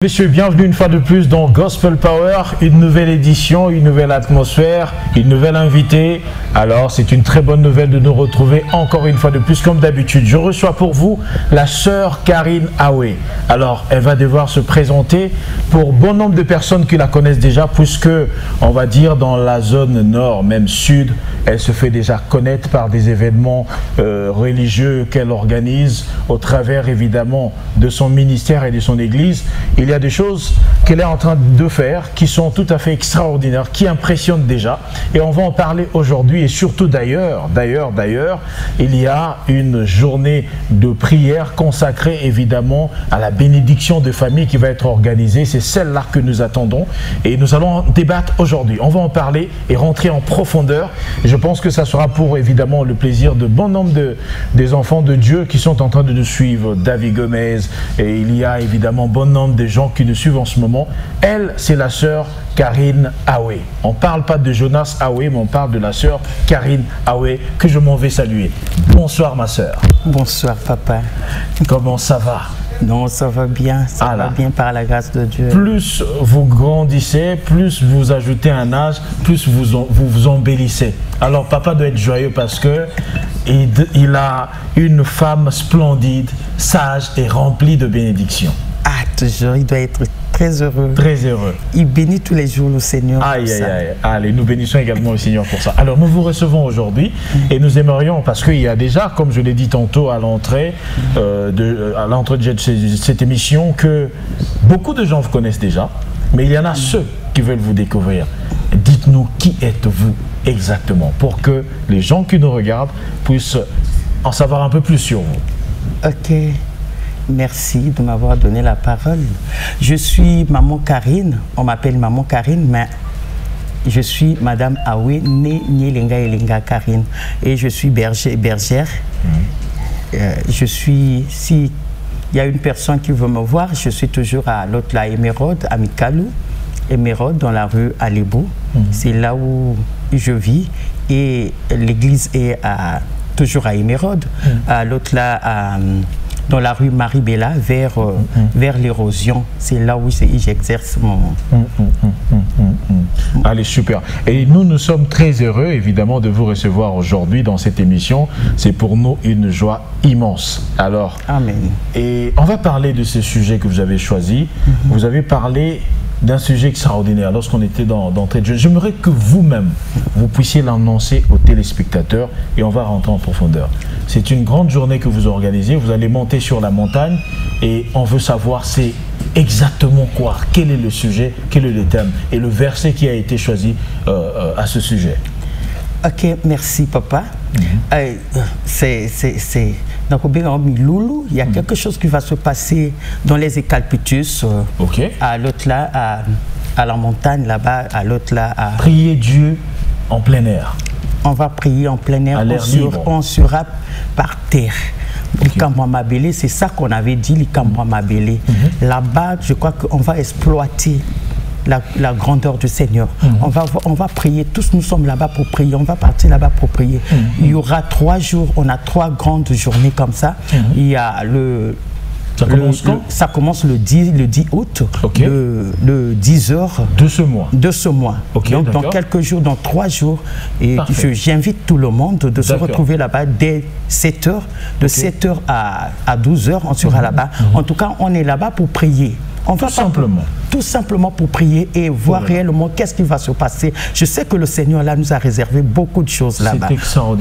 Messieurs, bienvenue une fois de plus dans Gospel Power, une nouvelle édition, une nouvelle atmosphère, une nouvelle invitée. Alors, c'est une très bonne nouvelle de nous retrouver encore une fois de plus comme d'habitude. Je reçois pour vous la sœur Karine Awe. Alors, elle va devoir se présenter pour bon nombre de personnes qui la connaissent déjà, puisque, on va dire, dans la zone nord, même sud, elle se fait déjà connaître par des événements religieux qu'elle organise au travers, évidemment, de son ministère et de son église. Il y a des choses qu'elle est en train de faire qui sont tout à fait extraordinaires, qui impressionnent déjà. Et on va en parler aujourd'hui et surtout d'ailleurs, il y a une journée de prière consacrée évidemment à la bénédiction de famille qui va être organisée. C'est celle-là que nous attendons et nous allons débattre aujourd'hui. On va en parler et rentrer en profondeur. Et je pense que ça sera pour évidemment le plaisir de bon nombre des enfants de Dieu qui sont en train de nous suivre. David Gomez, et il y a évidemment bon nombre de gens qui nous suivent en ce moment. Elle, c'est la sœur Karine Awe. On ne parle pas de Jonas Awe, mais on parle de la sœur Karine Awe, que je m'en vais saluer. Bonsoir ma sœur. Bonsoir papa. Comment ça va? Non, ça va bien, ça va bien par la grâce de Dieu. Plus vous grandissez, plus vous ajoutez un âge, plus vous embellissez. Alors papa doit être joyeux parce que il a une femme splendide, sage et remplie de bénédictions. Ah, toujours, il doit être très heureux. Très heureux. Il bénit tous les jours le Seigneur. Aïe, aïe, aïe. Allez, nous bénissons également le Seigneur pour ça. Alors, nous vous recevons aujourd'hui et nous aimerions, parce qu'il y a déjà, comme je l'ai dit tantôt à l'entrée de cette émission, que beaucoup de gens vous connaissent déjà, mais il y en a ceux qui veulent vous découvrir. Dites-nous qui êtes-vous exactement, pour que les gens qui nous regardent puissent en savoir un peu plus sur vous. Ok. Merci de m'avoir donné la parole. Je suis maman Karine, on m'appelle maman Karine, mais je suis madame Awe, née Nielenga Elenga Karine. Et je suis bergère. S'il y a une personne qui veut me voir, je suis toujours à l'autre là, Émeraude, à Mikalou, Émeraude, dans la rue Alébou. C'est là où je vis. Et l'église est toujours à Émeraude, à l'autre là, dans la rue Marie-Bella, vers l'érosion. C'est là où j'exerce mon... Allez, super. Et nous sommes très heureux, évidemment, de vous recevoir aujourd'hui dans cette émission. C'est pour nous une joie immense. Alors, amen. Et on va parler de ce sujet que vous avez choisi. Vous avez parlé d'un sujet extraordinaire lorsqu'on était d'entrée de jeu. J'aimerais que vous-même, vous puissiez l'annoncer aux téléspectateurs et on va rentrer en profondeur. C'est une grande journée que vous organisez, vous allez monter sur la montagne et on veut savoir c'est exactement quoi, quel est le sujet, quel est le thème et le verset qui a été choisi à ce sujet. Ok, merci papa. Il y a quelque chose qui va se passer dans les Eucalptus, à l'autre là, à la montagne là-bas, à l'autre là. Prier Dieu en plein air. On va prier en plein air, on sera par terre. Okay. C'est ça qu'on avait dit, l'Ikamwamabele. Là-bas, je crois qu'on va exploiter la grandeur du Seigneur. On va prier, tous nous sommes là-bas pour prier, on va partir là-bas pour prier. Il y aura 3 jours, on a 3 grandes journées comme ça. Il y a ça commence le 10 août, le 10h de ce mois. Okay, donc dans quelques jours, dans 3 jours, et j'invite tout le monde de se retrouver là-bas dès 7h, de 7h à 12h, on sera là-bas. En tout cas, on est là-bas pour prier. On va tout simplement pour prier et voir réellement qu'est-ce qui va se passer. Je sais que le Seigneur là nous a réservé beaucoup de choses là-bas.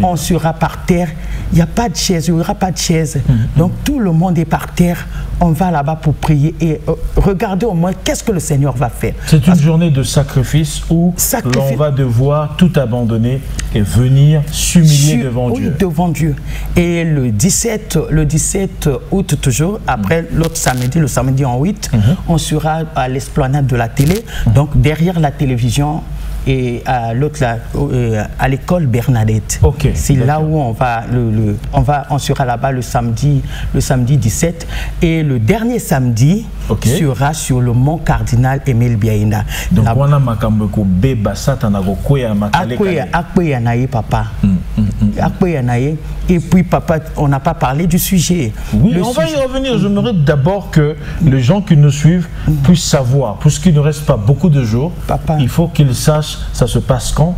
On sera par terre, il n'y a pas de chaise, il n'y aura pas de chaise. Donc tout le monde est par terre, on va là-bas pour prier et regarder au moins qu'est-ce que le Seigneur va faire. C'est une journée de sacrifice où l'on va devoir tout abandonner et venir s'humilier devant Dieu. Oui, devant Dieu. Et le 17 août toujours, après l'autre samedi, le samedi en 8, on sera à l'esplanade de la télé. Donc derrière la télévision, et à l'autre là, à l'école Bernadette. Okay, c'est là où on sera là-bas le samedi 17, et le dernier samedi sera sur le mont Cardinal Emile Biaïna. Donc on a makambeko beba satana go koya makaleka. Akwe naye papa. Akwe naye. Et puis papa, on n'a pas parlé du sujet. Oui, on va y revenir. J'aimerais d'abord que les gens qui nous suivent puissent savoir, puisqu'il ne reste pas beaucoup de jours, papa, il faut qu'ils sachent ça se passe quand.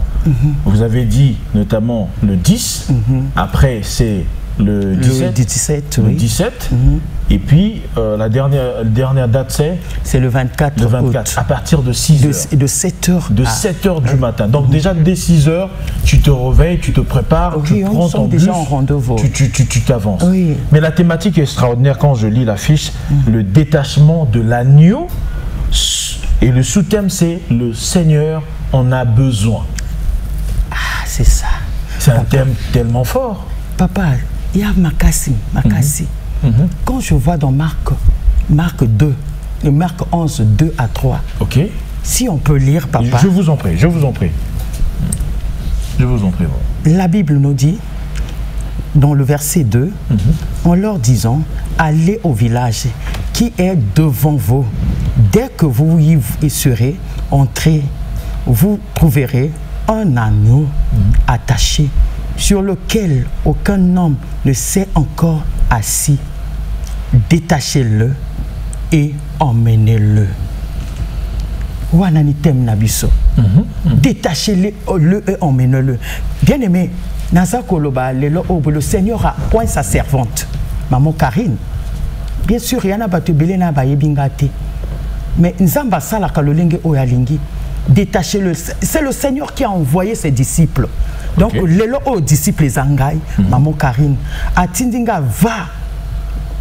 Vous avez dit notamment le 10, après c'est le 17, oui. 17. Et puis la dernière date c'est le 24 août. À partir de 6h. De 7h. De 7h du matin. Donc déjà dès 6h, tu te réveilles, tu te prépares, tu prends ton bus, déjà en rendez-vous. Tu t'avances. Oui. Mais la thématique est extraordinaire quand je lis l'affiche, le détachement de l'agneau. Et le sous-thème c'est le Seigneur en a besoin. Ah, c'est ça. C'est un thème tellement fort. Papa, il y a Makassi. Quand je vois dans Marc 2, Marc 11, 2 à 3, si on peut lire, papa. Je vous en prie. La Bible nous dit, dans le verset 2, en leur disant, allez au village qui est devant vous. Dès que vous y serez entrés, vous trouverez un agneau attaché sur lequel aucun homme ne s'est encore assis. Détachez-le et emmenez-le. Détachez-le et emmenez-le. Bien aimé, le Seigneur a point sa servante, maman Karine. Bien sûr, il y en a battu Belena Bayebingate. Mais Nzamba Sala Kalolenge Oyalingi. Détachez-le. C'est le Seigneur qui a envoyé ses disciples. Donc, les disciples Zangai, maman Karine, Atindinga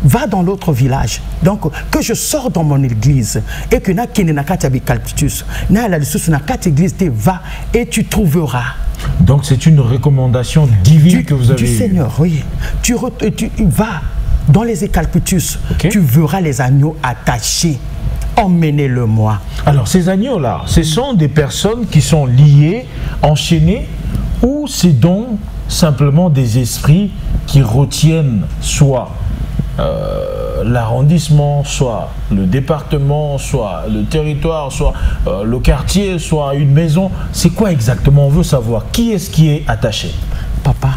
va dans l'autre village. Donc, que je sors dans mon église et que na kene na kati calpitus, na la ressource na kati église va et tu trouveras. Donc, c'est une recommandation divine que vous avez du Seigneur, oui. Tu vas dans les Eucalptus, tu verras les agneaux attachés. Emmenez-le-moi. Alors, ces agneaux-là, ce sont des personnes qui sont liées, enchaînées, ou c'est donc simplement des esprits qui retiennent soit l'arrondissement, soit le département, soit le territoire, soit le quartier, soit une maison. C'est quoi exactement? On veut savoir qui est-ce qui est attaché. Papa,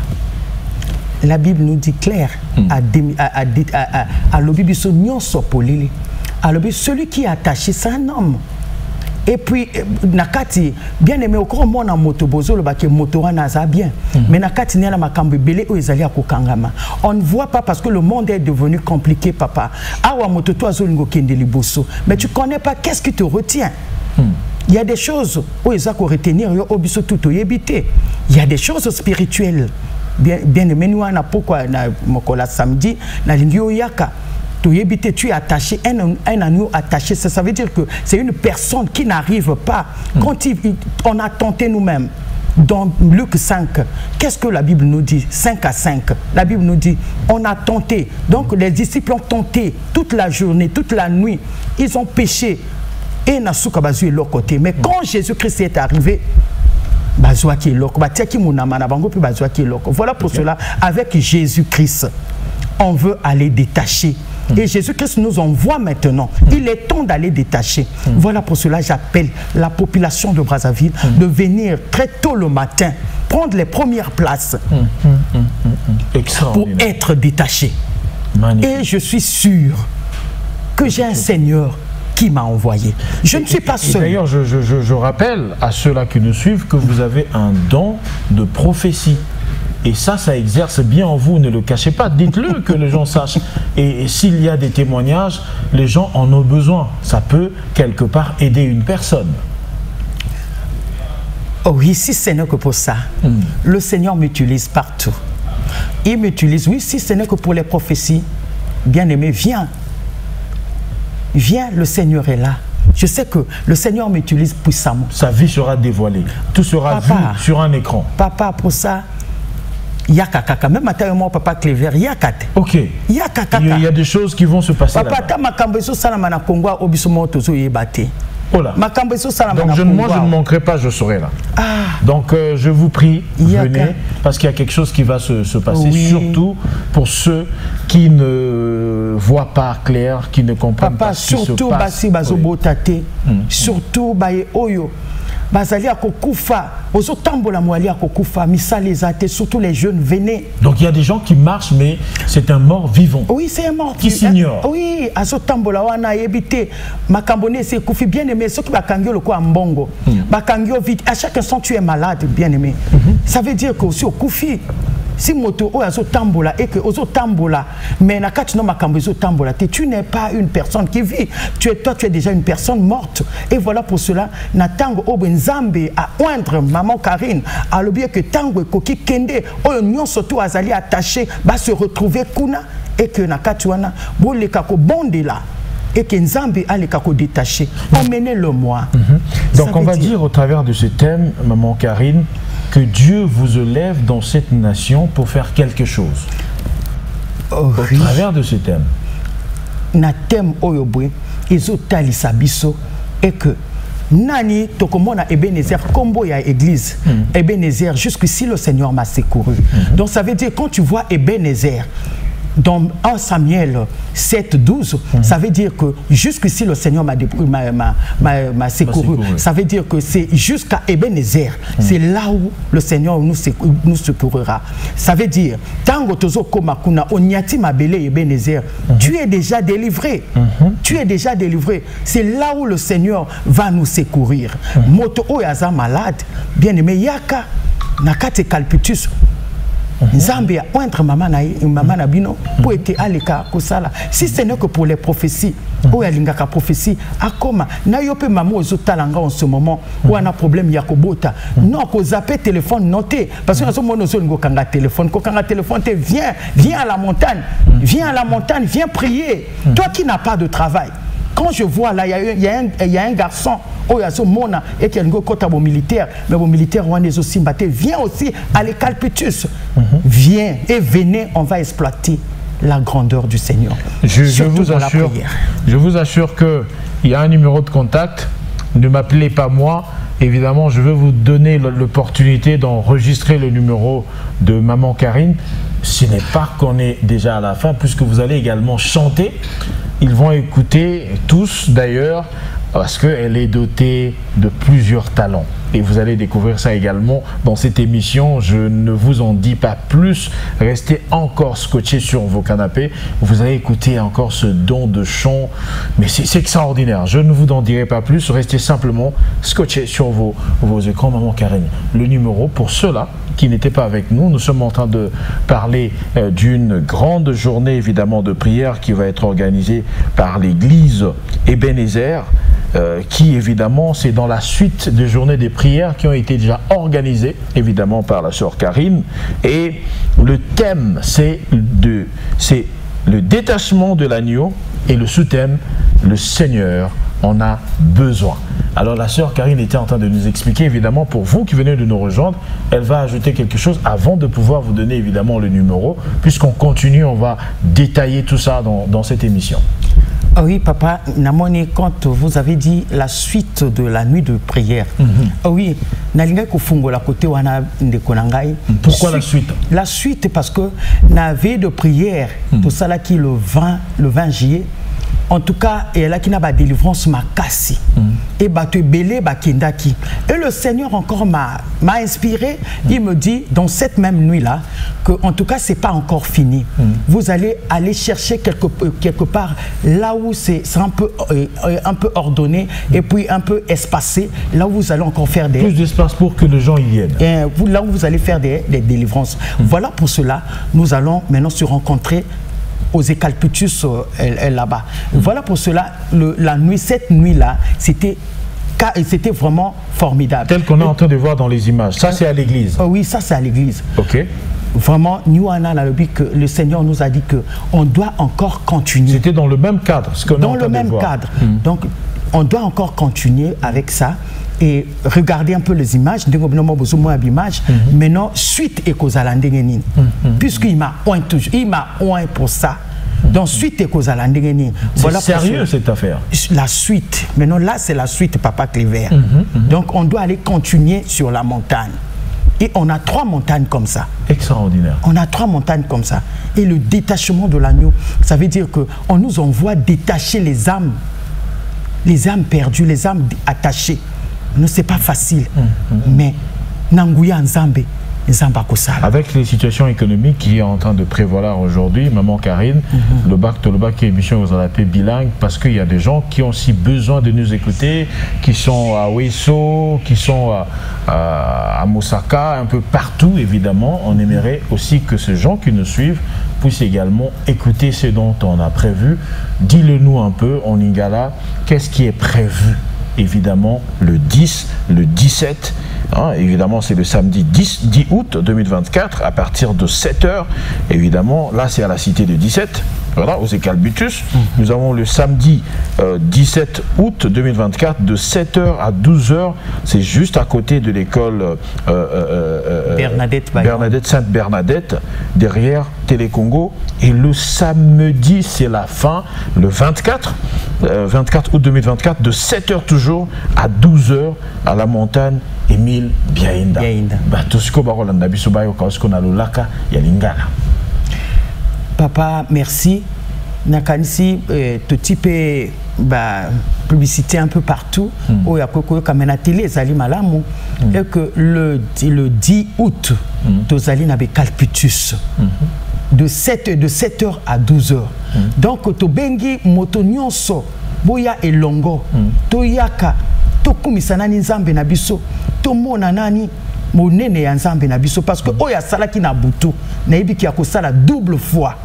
la Bible nous dit clair à l'obibiso nyon sopolele. Alors, celui qui est attaché, c'est un homme. Et puis, nakati, bien aimé, au courant, mon moto bozo, le baké motora naza bien. Mais nakati n'a ma kambe belé ou ezali akokangama. On ne voit pas parce que le monde est devenu compliqué, papa. Awa moto toi zolingo kende liboso. Mais tu connais pas qu'est-ce qui te retient. Il y a des choses où ils ont retenir au biso tout au yébité. Il y a des choses spirituelles. Bien aimé, nous on a pourquoi na mokola samedi na lingio yaka. Tu es attaché, un agneau attaché, ça veut dire que c'est une personne qui n'arrive pas. Quand on a tenté nous-mêmes, dans Luc 5, qu'est-ce que la Bible nous dit? 5 à 5, la Bible nous dit, on a tenté. Donc les disciples ont tenté toute la journée, toute la nuit, ils ont péché. Et Nasuka Bazu est de leur côté. Mais quand Jésus-Christ est arrivé, voilà pour cela, avec Jésus-Christ, on veut aller détacher. Et Jésus-Christ nous envoie maintenant. Il est temps d'aller détacher. Voilà pour cela j'appelle la population de Brazzaville de venir très tôt le matin, prendre les premières places pour être détaché. Et je suis sûr que j'ai un Seigneur qui m'a envoyé. Je ne suis pas seul. D'ailleurs, je rappelle à ceux-là qui nous suivent que vous avez un don de prophétie. Et ça exerce bien en vous, ne le cachez pas, dites-le que les gens sachent. Et s'il y a des témoignages, les gens en ont besoin. Ça peut, quelque part, aider une personne. Oh oui, si ce n'est que pour ça, le Seigneur m'utilise partout. Il m'utilise, oui, si ce n'est que pour les prophéties. Bien-aimé, viens. Viens, le Seigneur est là. Je sais que le Seigneur m'utilise puissamment. Sa vie sera dévoilée. Tout sera vu sur un écran. Papa, pour ça, Yakaka, même à moi, papa Cléver, Yakate. Ok. Il y a des choses qui vont se passer. Papa, ta makambeso salamana Congo obisomo tozo yebate. Oh là. Donc moi je ne manquerai pas, je serai là. Donc je vous prie, venez, parce qu'il y a quelque chose qui va se passer, surtout pour ceux qui ne voient pas clair, qui ne comprennent pas ce qui se passe. Surtout oyo bazali akokufa ozo tambola mwali akokufa misalizate, surtout les jeunes, venez. Donc il y a des gens qui marchent, mais c'est un mort vivant. Oui, c'est un mort qui s'ignore. Oui, azo tambola wana yebite makambone c'est kufi bien aimé, ceux qui bakangio le quoi mbongo bakangio vite, à chaque instant tu es malade, bien aimé. Ça veut dire que aussi au kufi si moto o azo tambola et que ozo tambola mais na kati no makambo ozo tambola, tu n'es pas une personne qui vit, toi tu es déjà une personne morte. Et voilà pour cela na tango o benzambe a oindre maman Karine a le bien que tango koki kende o nyon surtout azali attaché va se retrouver kuna et que na kati wana boleka ko bondela et que Nzambe a les kako détaché. Emmenez-le moi. Donc on va dire au travers de ce thème, maman Karine, que Dieu vous élève dans cette nation pour faire quelque chose. Au travers de ce thème. Na thème oyobwe, ezotali sabiso et que nani tokomona Ebenezer kombo ya église. Ebenezer, jusqu'ici le Seigneur m'a secouru. Donc ça veut dire quand tu vois Ebenezer dans 1 Samuel 7:12, ça veut dire que jusqu'ici le Seigneur m'a secouru. Ça veut dire que c'est jusqu'à Ebenezer, c'est là où le Seigneur nous secourira. Ça veut dire, tango tozo komakuna onyati mabele Ebenezer, tu es déjà délivré. Tu es déjà délivré. C'est là où le Seigneur va nous secourir. Moto oyaza malade, bien aimé yaka nakate calpitus. Nzambe a pointre maman na bino pour être aleka kosala. Si ce n'est que pour les prophéties, ou alingaka prophétie akoma na yope maman ozotalanga en ce moment ou on a problème yakobota non ko zapper téléphone noté parce que en ce moment nous ngo kanga téléphone te viens à la montagne, viens prier. Toi qui n'as pas de travail, quand je vois là, il y a un garçon, et qui a un côté militaire, mais au militaire, viens aussi à l'Ecalpitus. Viens et venez, on va exploiter la grandeur du Seigneur. Je vous assure qu'il y a un numéro de contact. Ne m'appelez pas moi. Évidemment, je veux vous donner l'opportunité d'enregistrer le numéro de maman Karine. Ce n'est pas qu'on est déjà à la fin, puisque vous allez également chanter. Ils vont écouter tous d'ailleurs, parce qu'elle est dotée de plusieurs talents. Et vous allez découvrir ça également dans cette émission. Je ne vous en dis pas plus. Restez encore scotchés sur vos canapés. Vous allez écouter encore ce don de chant. Mais c'est extraordinaire. Je ne vous en dirai pas plus. Restez simplement scotchés sur vos écrans. Maman Karine, le numéro pour ceux-là qui n'étaient pas avec nous. Nous sommes en train de parler d'une grande journée évidemment de prière qui va être organisée par l'église Ebenezer. Qui évidemment c'est dans la suite des journées des prières qui ont été déjà organisées évidemment par la sœur Karine, et le thème c'est le détachement de l'agneau et le sous-thème le Seigneur en a besoin. Alors la sœur Karine était en train de nous expliquer, évidemment pour vous qui venez de nous rejoindre, elle va ajouter quelque chose avant de pouvoir vous donner évidemment le numéro, puisqu'on continue, on va détailler tout ça dans cette émission. Oui, papa, Namoni, quand vous avez dit la suite de la nuit de prière, oui, pourquoi la suite? La suite parce que la veille de prière, tout ça là qui le 20 juillet, en tout cas, et là qui n'a pas de délivrance m'a cassé. Et et le Seigneur encore m'a inspiré. Il me dit dans cette même nuit là que en tout cas c'est pas encore fini. Vous allez aller chercher quelque part là où c'est un peu ordonné et puis un peu espacé, là où vous allez encore faire des plus d'espace pour que les gens y viennent. Là où vous allez faire des délivrances. Voilà pour cela nous allons maintenant se rencontrer aux Ecalpitus là-bas. Voilà pour cela cette nuit-là, c'était vraiment formidable. Tel qu'on est en train de voir dans les images. Ça, c'est à l'église. Oui, ça, c'est à l'église. Ok. Vraiment, nous, on a le but que le Seigneur nous a dit qu'on doit encore continuer. C'était dans le même cadre. Dans le même cadre. Donc, on doit encore continuer avec ça. Et regardez un peu les images, maintenant, suite et puisqu'il m'a oint pour ça, Donc, suite et cause à l'andéguéni. C'est sérieux cette affaire. La suite. Maintenant, là, c'est la suite, Papa Cléver. Donc, on doit aller continuer sur la montagne. Et on a 3 montagnes comme ça. Extraordinaire. On a 3 montagnes comme ça. Et le détachement de l'agneau, ça veut dire qu'on nous envoie détacher les âmes perdues, les âmes attachées. Non, c'est pas facile. Mais, Nangouya Nzambe, avec les situations économiques qui est en train de prévaloir aujourd'hui, Maman Karine, le bac qui est émission vous en appelez bilingue, parce qu'il y a des gens qui ont aussi besoin de nous écouter, qui sont à Wesso, qui sont à Mosaka, un peu partout évidemment. On aimerait aussi que ces gens qui nous suivent puissent également écouter ce dont on a prévu. Dis-le-nous un peu en lingala, qu'est-ce qui est prévu? Évidemment le 10, le 17, hein, évidemment c'est le samedi 10 août 2024 à partir de 7h, évidemment là c'est à la cité de 17, voilà, aux Écalbutus. Nous avons le samedi 17 août 2024 de 7h à 12h, c'est juste à côté de l'école Bernadette Sainte-Bernadette, derrière Télécongo. Et le samedi c'est la fin, le 24 août 2024 de 7h toujours à 12h à la montagne Émile Biainda. Papa, merci. Nakanisi, tout type publicité un peu partout. Où il y a comme la télé, Zali Malamu. Et que le 10 août, Tozali n'avait Calpitus. De 7h à 12h. Donc, Tobengi, Motonyonso, Boya et Longo, Toyaka, Tokumisanani Nzambe Nabiso, Tomona Nani, Monene Nzambe Nabiso, parce que Oya Salaki Nabutu, Naibi qui a kosa la double fois,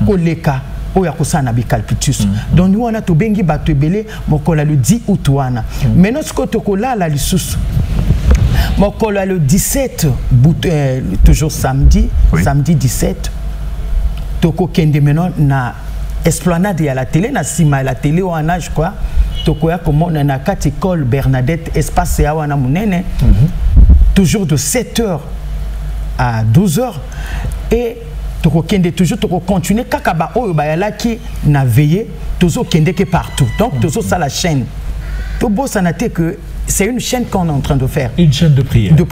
Koleka, Oya kosa Nabi Calpitus. Donc, nous on a Tobengi Batebele, Mokola le 10 août. Maintenant, ce que Tokola la Lissous. Mokola le 17, toujours samedi, samedi 17. Toko kende maintenant na esplanade à la télé, na sima la télé ou en âge quoi. Toko ya comme on a 4 écoles Bernadette espace ya wana munene. Toujours de 7h à 12h et toko kende toujours toko continuer kakaba oyo ba ya la ki na veiller toujours kende que partout. Donc toujours ça la chaîne. To bossa na te que c'est une chaîne qu'on est en train de faire. Une chaîne de prière. De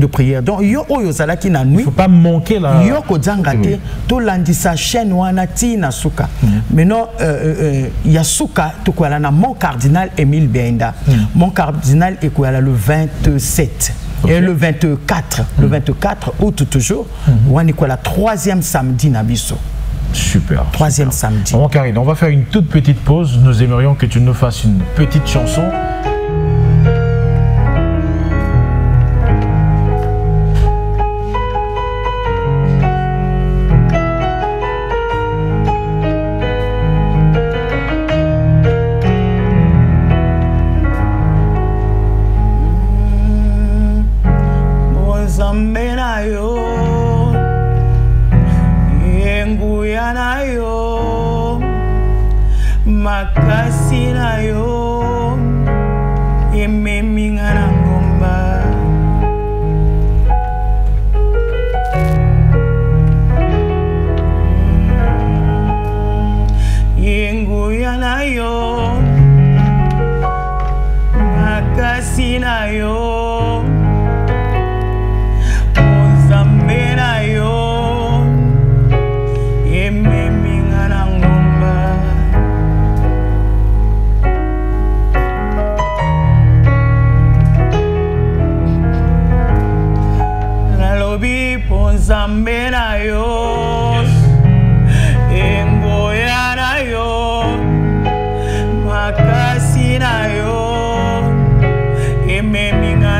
prière. Donc, il ne faut pas manquer la... Il faut landisa chaîne wanati na souka. Maintenant, il y a souka, mon cardinal Émile Biainda. Mon cardinal est le 27. Et le 24 août toujours, on est la 3e samedi Nabiso. Super. 3e samedi. Maman Karine, on va faire une toute petite pause. Nous aimerions que tu nous fasses une petite chanson. Makasi na yo ememinga na ngomba yenguya na yo makasi na yo Nzambe na yo ememinga na ngomba Nzambe na yo engoya na yo makasi na yo ememinga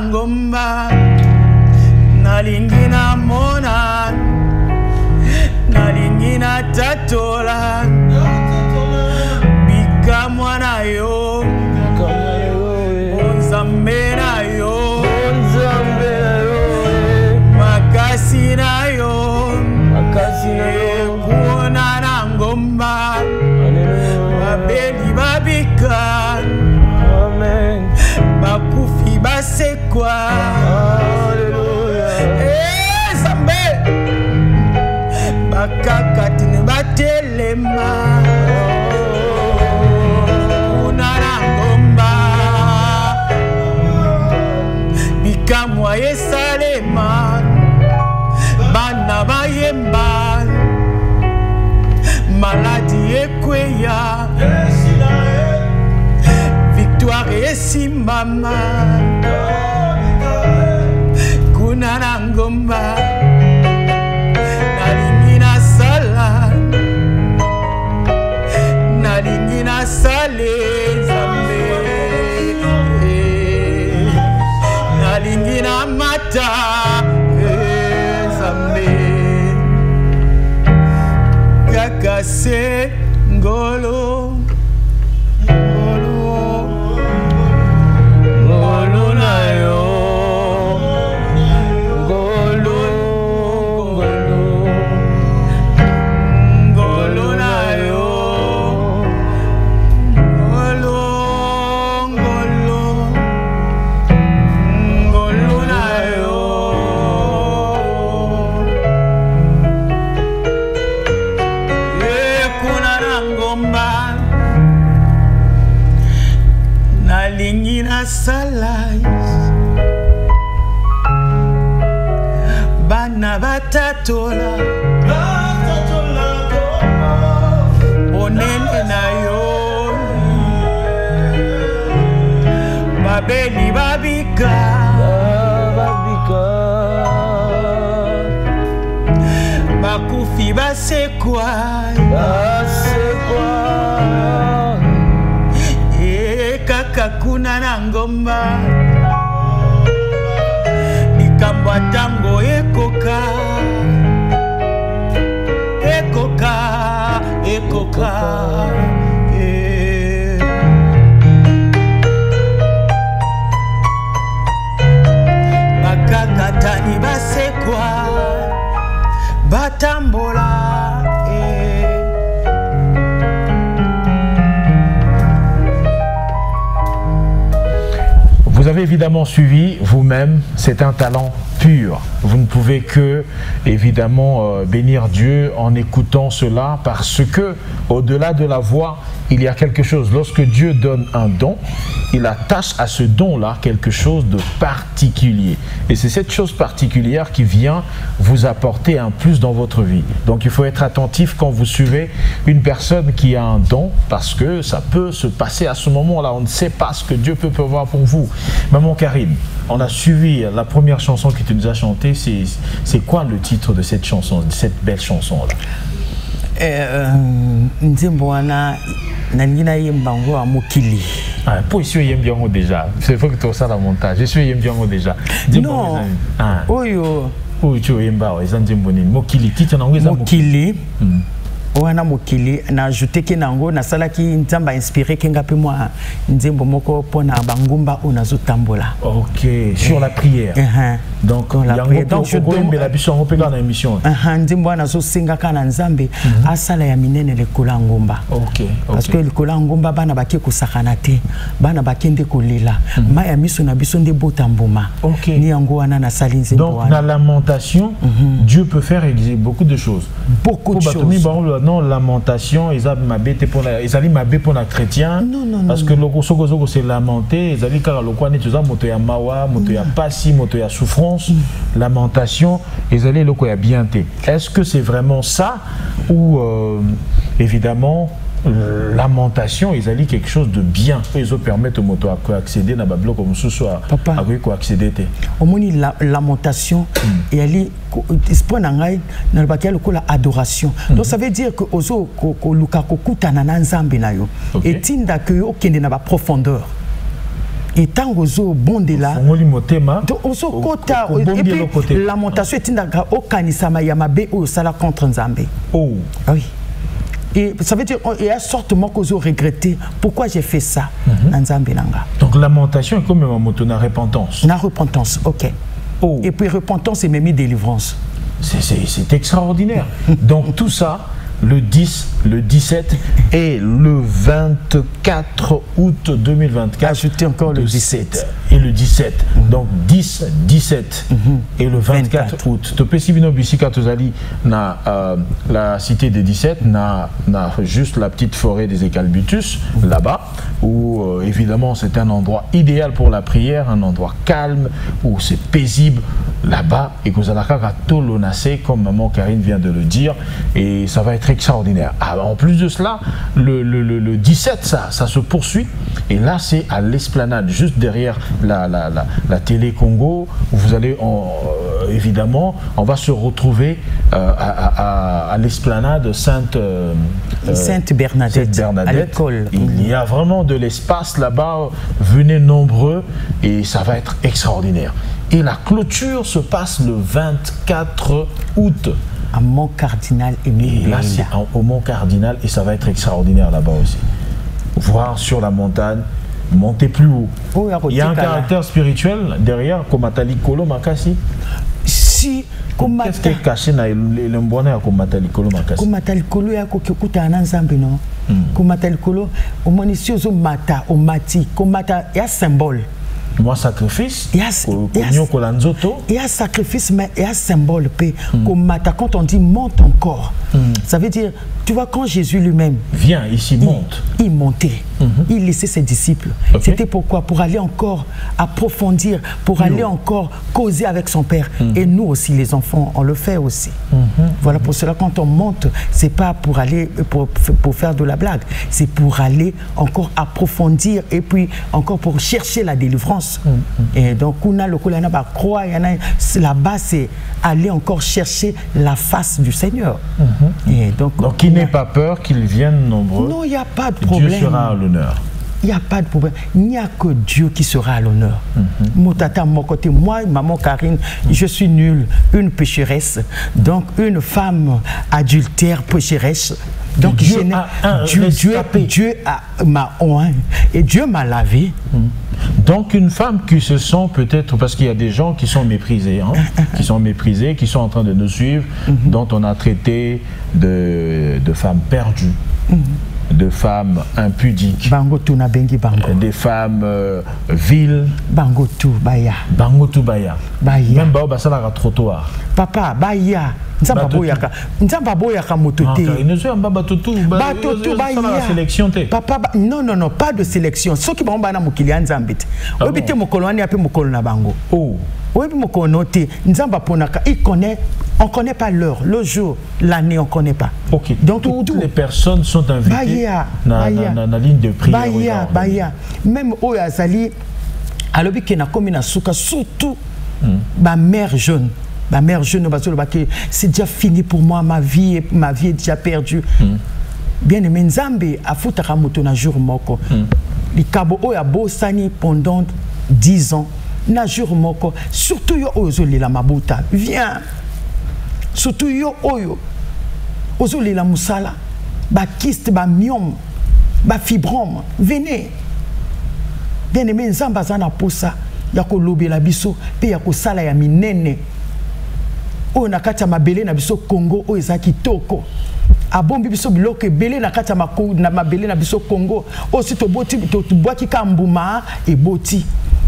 ngomba nalingi na mona nalingi na tatola bika mwana yo onzambe na yo makasi na yo kuona na ngomba babeli babika bakufi basekwa zambe bakakati ne batelema kuna na ngomba bikamwa yesalema bana bayemba maladi ekweya victoire esimbama kuna na ngomba nalingi na sala nalingi na sale zambe nalingi na mata zambe kakase ngolo bana batatola onene na yo babeli babika bakufi basekwa kaka kuna na ngomba likambo tango ekoka bakakatani basekwa batambola Vous avez évidemment suivi vous-même, c'est un talent pur. Vous ne pouvez que, évidemment, bénir Dieu en écoutant cela parce que, au-delà de la voix, il y a quelque chose. Lorsque Dieu donne un don, il attache à ce don-là quelque chose de particulier. Et c'est cette chose particulière qui vient vous apporter un plus dans votre vie. Donc il faut être attentif quand vous suivez une personne qui a un don parce que ça peut se passer à ce moment-là. On ne sait pas ce que Dieu peut prévoir pour vous. Maman Karine, on a suivi la première chanson que tu nous as chantée. C'est quoi le titre de cette chanson, de cette belle chanson-là? Nzimboana Nangina Yembango à Mokili. Pour ici, il y a déjà. C'est vrai que tu as ça dans le montage. Je suis déjà. Non. Oyo. Oh, tu es Mokili. Titre Mokili. Wana mokili na ajouté que nango na salaki nzamba inspiré kenga pe moi nzembo moko pona bangumba onazo tambola. OK, sur la prière. Donc la prière. Donc je donne la biso on peut dans l'émission. Nzembo wana zo singa kana nzambe asala ya minene le kolangomba. OK. Parce que le kolangomba bana bakie ko sakanate, bana bakende kolela. Maya miso na biso nde botamboma. Ni yango wana na sali nzembo wana. Donc la lamentation, Dieu peut faire beaucoup de choses. Beaucoup de choses. Non, lamentation, ils allaient m'abbé pour les chrétiens. Parce que le Kosogo c'est lamenté, ils allaient car le Kouane tu as moto ya mawa, moto ya passi, moto ya souffrance, lamentation, ils allaient le Kouya bienté. Est-ce que c'est vraiment ça ou évidemment lamentation, ils allaient quelque chose de bien. Ils permettent au moto à accéder dans Bablo comme ce soit à quoi accéder. Au moins lamentation et elle la adoration. Donc ça veut dire que ozo ko luka ko kutana na nzambe na yo et tinda que yo kende na ba profondeur. Et tant ozo bonde là, ozo kota et puis lamentation est indaka au kanisama yamabe au sala contre Nzambe. Oh oui. Et ça veut dire il y a sortement qu'ozo regretter pourquoi j'ai fait ça Nzambe nanga. Donc lamentation est comme un moto na repentance. Na repentance, OK. Oh. Et puis repentance et même délivrance. C'est extraordinaire. Donc tout ça le 10, le 17 et le 24 août 2024. Ajoutez encore le 17. Et le 17. Donc 10, 17 et le 24 août. Tu peux si bien bisika tozali na la cité des 17 na juste la petite forêt des Eucalyptus là-bas où évidemment c'est un endroit idéal pour la prière, un endroit calme où c'est paisible là-bas et que vous allez tolonacé comme maman Karine vient de le dire et ça va être extraordinaire. Alors, en plus de cela, le 17, ça se poursuit. Et là, c'est à l'esplanade, juste derrière la télé Congo, où vous allez, évidemment, on va se retrouver à l'esplanade Sainte Bernadette, à l'école. Il y a vraiment de l'espace là-bas. Venez nombreux et ça va être extraordinaire. Et la clôture se passe le 24 août. À Mont-Cardinal et là, c'est au Mont-Cardinal et ça va être extraordinaire là-bas aussi. Voir sur la montagne, monter plus haut. Il y a un caractère spirituel derrière, comme Atali Kolo Makasi. Si, qu'est-ce qui est caché dans le mbwana comme Atali Kolo Makasi? Comme Atali Kolo, il y a un Nzambe, non? Comme Atali Kolo, au monisio zo mata, au mati, comme mata, il y a un symbole. Moi, sacrifice, il y a sacrifice, mais il y a symbole. Quand on dit monte encore, ça veut dire, tu vois, quand Jésus lui-même vient ici, monte. Il montait, il laissait ses disciples. C'était pourquoi? Pour aller encore approfondir, pour aller encore causer avec son Père. Et nous aussi, les enfants, on le fait aussi. Voilà, pour cela, quand on monte, c'est pas pour aller, pour faire de la blague, c'est pour aller encore approfondir et puis encore pour chercher la délivrance. Et donc, là-bas, c'est aller encore chercher la face du Seigneur. Et donc il n'est pas peur qu'ils viennent nombreux. Non, il n'y a pas de problème. Dieu sera à l'honneur. Il n'y a pas de problème. Il n'y a que Dieu qui sera à l'honneur. Mon tata, mon côté, moi, maman Karine, je suis nulle, une pécheresse. Donc, une femme adultère, pécheresse. Donc, Dieu m'a oint et Dieu m'a lavé. Donc une femme qui se sent peut-être, parce qu'il y a des gens qui sont méprisés, qui sont méprisés, qui sont en train de nous suivre, dont on a traité de femmes perdues, de femmes impudiques, des femmes viles, baya. Même ça la trottoir. Papa, baya. Papa, non, pas de sélection. Ceux qui vont na mukili Nzambite. Obite mokolwani ape mokolo na bango. Oh. Oui, mokonote. Nzamba ponaka, on connaît pas l'heure, le jour, l'année, on connaît pas. OK. Donc toutes les personnes sont invitées dans la ligne de prière. Baya. Même Oyazali, alobi ke na komi na suka surtout ma mère jeune. Ma mère jeune, c'est déjà fini pour moi, ma vie est déjà perdue. Bien aimé, Nzambe a foutu à moto na jour moko. Les cabo oya bosani pendant 10 ans. Na jour moko. Surtout yo ozoli la mabuta. Viens. Surtout yo oyo. Ozoli la musala. Ba kyste, ba myome. Ba fibrome. Venez. Bien aimé, Nzamba zana posa. Yako lobe la biso. Pe yako sala ya minene. O nakati ya mabele na biso Congo o ezaki toko abombi biso biloko ebele nakati ya mabele na biso Congo o si toboti tobwaki kambuma eboti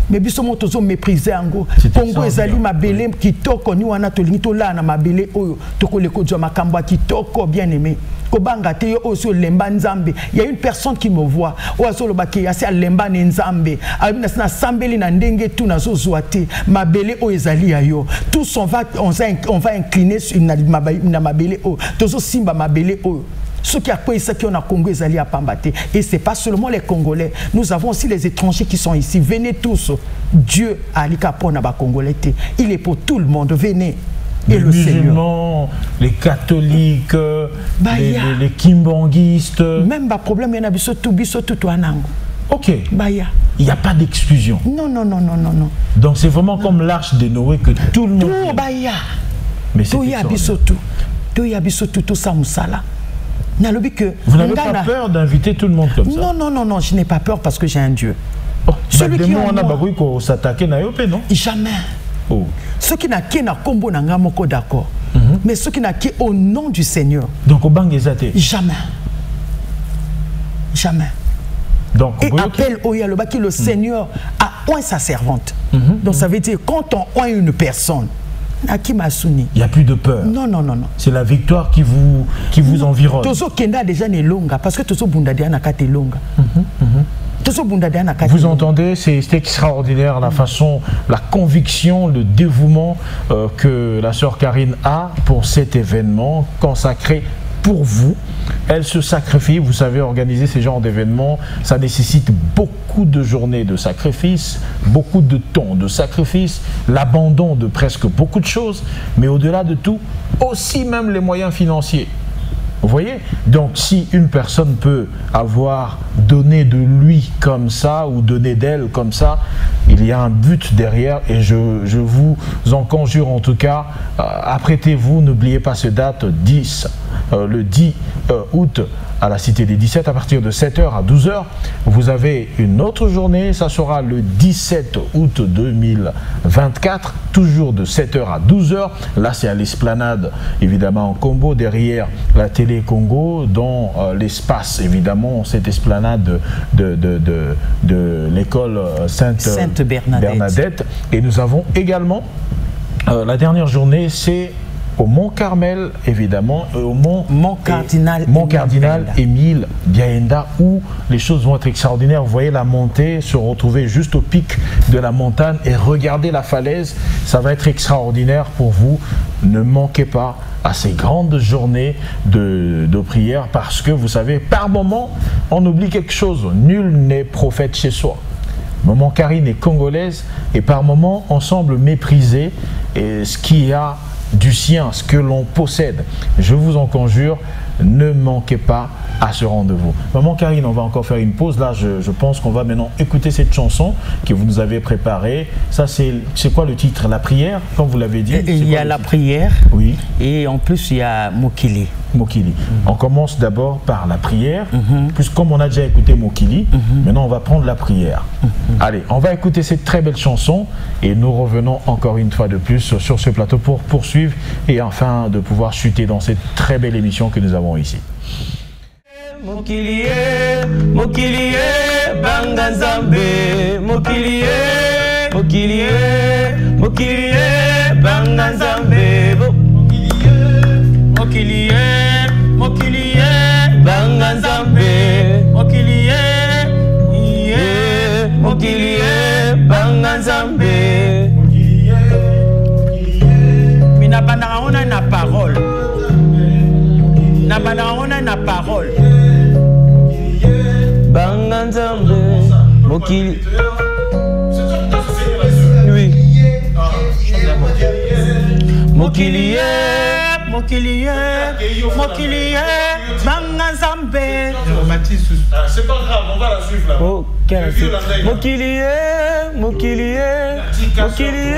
mais biso mo tozo mépriser yango Congo ezali mabele kitoko ni wana tolingi tola na mabele oyo tokoleko jwa makambo kitoko bien aimé kobanga te yo oso lemba Nzambe. Il y a une personne qui me voit o azolo baki asi lemba Nzambe abina na sambeli na ndenge tu na zo zoate mabele o ezali ya yo tous on va incliner sur na mabele o tozo simba mabele o. Ceux qui accueillent ça qui ont à Congo, ils allaient à Pambate. Et ce n'est pas seulement les Congolais. Nous avons aussi les étrangers qui sont ici. Venez tous. Dieu a l'Ikapon à Congolais. Il est pour tout le monde. Venez. Et les musulmans, les catholiques, les kimbanguistes. Même pas problème, il y en a tout anango. Ok. Baya. Il n'y a pas d'exclusion. Non, non, non, non, non, non. Donc c'est vraiment comme l'arche de Noé que tout le monde... Tout baya. Mais c'est tout y a bisotu. Tout y a bisotu, tout ça, moussala. Vous n'avez pas peur d'inviter tout le monde comme ça? Non, non, non, non, je n'ai pas peur parce que j'ai un Dieu. Oh, celui qui a s'attaquer na yopé, non? Jamais. Oh. Ceux qui n'a qu'un combo n'a moko d'accord. Mais ceux qui n'a qu'au nom du Seigneur. Donc au bangezate. Jamais. Jamais. Donc, et appelle Oyaloba qui le Seigneur a oint sa servante. Donc ça veut dire quand on oint une personne, il n'y a plus de peur. Non, non, non, non. C'est la victoire qui vous environne. Tozo Kenda déjà n'est longa parce que Tozo Bundadia n'a qu'à longa. Vous entendez, c'est extraordinaire la façon, la conviction, le dévouement que la sœur Karine a pour cet événement consacré pour vous. Elle se sacrifie, vous savez, organiser ces genres d'événements, ça nécessite beaucoup de journées de sacrifice, beaucoup de temps de sacrifice, l'abandon de presque beaucoup de choses, mais au-delà de tout, aussi même les moyens financiers. Vous voyez? Donc si une personne peut avoir donné de lui comme ça ou donné d'elle comme ça, il y a un but derrière et je vous en conjure en tout cas, apprêtez-vous, n'oubliez pas cette date, le 10 août à la Cité des 17 à partir de 7h à 12h. Vous avez une autre journée, ça sera le 17 août 2024, toujours de 7h à 12h. Là, c'est à l'esplanade, évidemment, en Congo, derrière la télé Congo, dans l'espace, évidemment, cette esplanade de l'école Sainte Bernadette. Et nous avons également, la dernière journée, c'est au Mont Carmel, évidemment, au Mont Cardinal Émile Biaenda, où les choses vont être extraordinaires. Vous voyez la montée, se retrouver juste au pic de la montagne et regarder la falaise, ça va être extraordinaire pour vous. Ne manquez pas à ces grandes journées de prière parce que vous savez, par moment, on oublie quelque chose. Nul n'est prophète chez soi. Maman Karine est congolaise et par moment, on semble mépriser ce qu'il y a du sien, ce que l'on possède. Je vous en conjure, ne manquez pas à ce rendez-vous. Maman Karine, on va encore faire une pause. Là, je pense qu'on va maintenant écouter cette chanson que vous nous avez préparée. Ça, c'est quoi le titre? La prière, comme vous l'avez dit. Il y a la prière. Oui. Et en plus, il y a Mokili. Mokili. On commence d'abord par la prière, puisque comme on a déjà écouté Mokili, maintenant on va prendre la prière. Allez, on va écouter cette très belle chanson et nous revenons encore une fois de plus sur ce plateau pour poursuivre et enfin de pouvoir chuter dans cette très belle émission que nous avons ici. Mokili, Mokili, Banganzambe, Mokili, Mokili, Mokili, Banganzambe, Mokili, Mokili, Banganzambe, Mokili, Mokili, Banganzambe. Mina banana na parole. Na banana na parole. Banganzambe, Mokili. Oui. Mokili, Mokili, Mokili, Banganzambe. C'est pas grave, on va la suivre là. Oh, Mokili, Mokili, Mokili.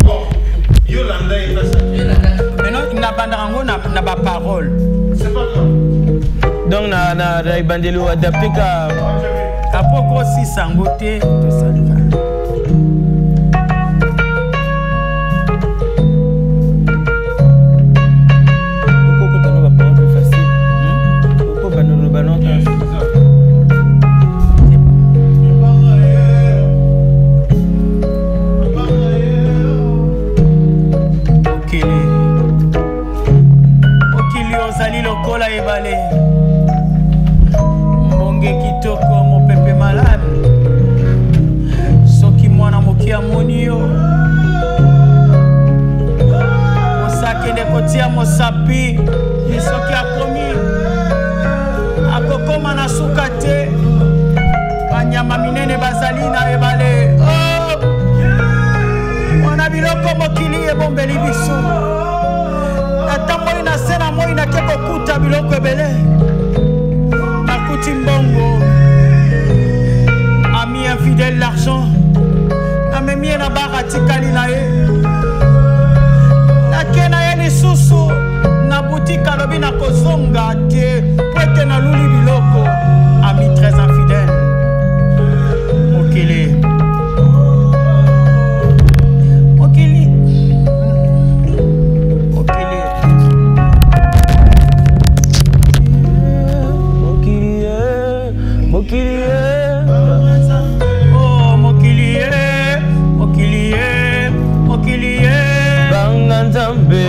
Bon, Yolanda est là. Maintenant, na banango na ba parole. C'est pas grave. Donc na ibandelo adapté ka apoko si sangote to salva. Monge kitoko mo pepe malade. Soki mwana mokia monio. Osake de kotia mosapi. Soki akomi. Akokoma na sukate. Banyama minene bazali na ebale. Oh! Mwana biloko mokili ebombeli biso. Moi na sena moi na keko kuta biloko ebele nakuti mbongo infidèle l'argent. Na memie na baratikali na ye. Na kena ye lisusu na boutique alobi na kozonga te pwete na luli biloko. Ami très infidèle. Mokili. Mokili. Mokili. Mokili. Mokili. Oh, Mokili. Mokili. Mokili. Banganzambe.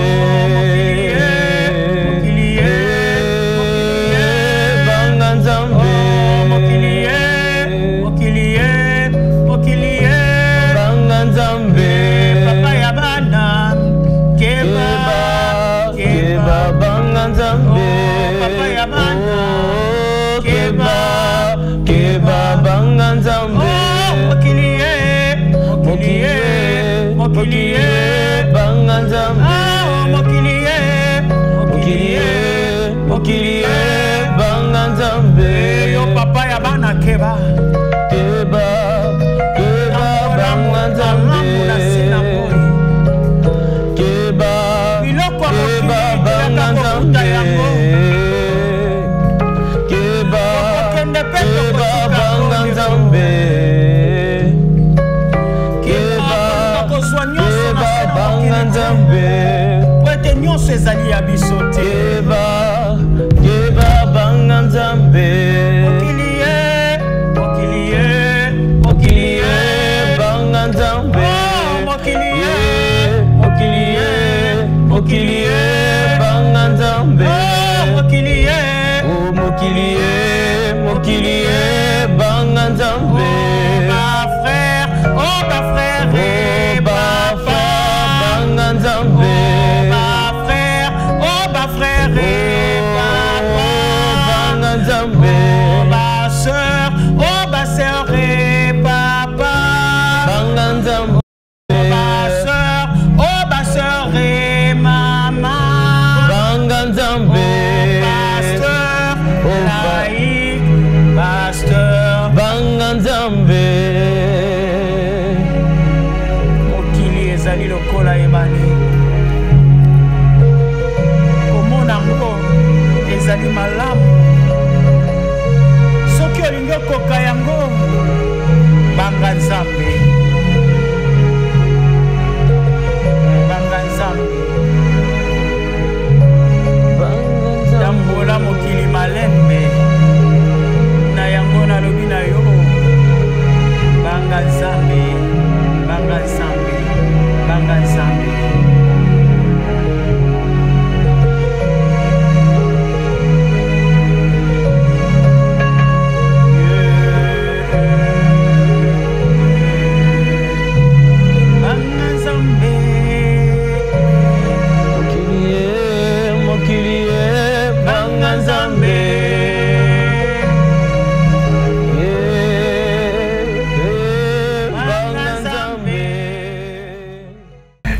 Keba, keba, keba, banganzambe. Keba, keba, banganzambe. Keba, keba, banganzambe. Keba, keba, banganzambe. Poete nyonso ezali ya biso te. Keba, keba, banganzambe. Malamu soki olingi okoka yango banga nzambe tambola mokili malembe na yango nalobi na yo banga nzambe banga nzambe banga nzambe.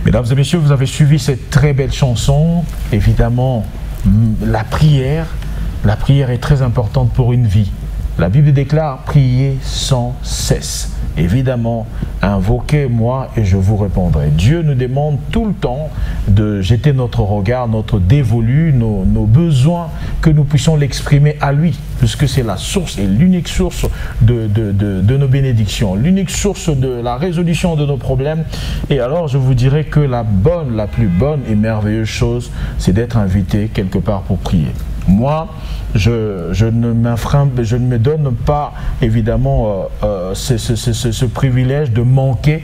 Mesdames et messieurs, vous avez suivi cette très belle chanson. Évidemment, la prière est très importante pour une vie. La Bible déclare « Priez sans cesse ». Évidemment, invoquez-moi et je vous répondrai. Dieu nous demande tout le temps de jeter notre regard, notre dévolu, nos besoins, que nous puissions l'exprimer à lui, puisque c'est la source et l'unique source de nos bénédictions, l'unique source de la résolution de nos problèmes. Et alors, je vous dirais que la plus bonne et merveilleuse chose, c'est d'être invité quelque part pour prier. Moi, je ne me donne pas évidemment ce privilège de manquer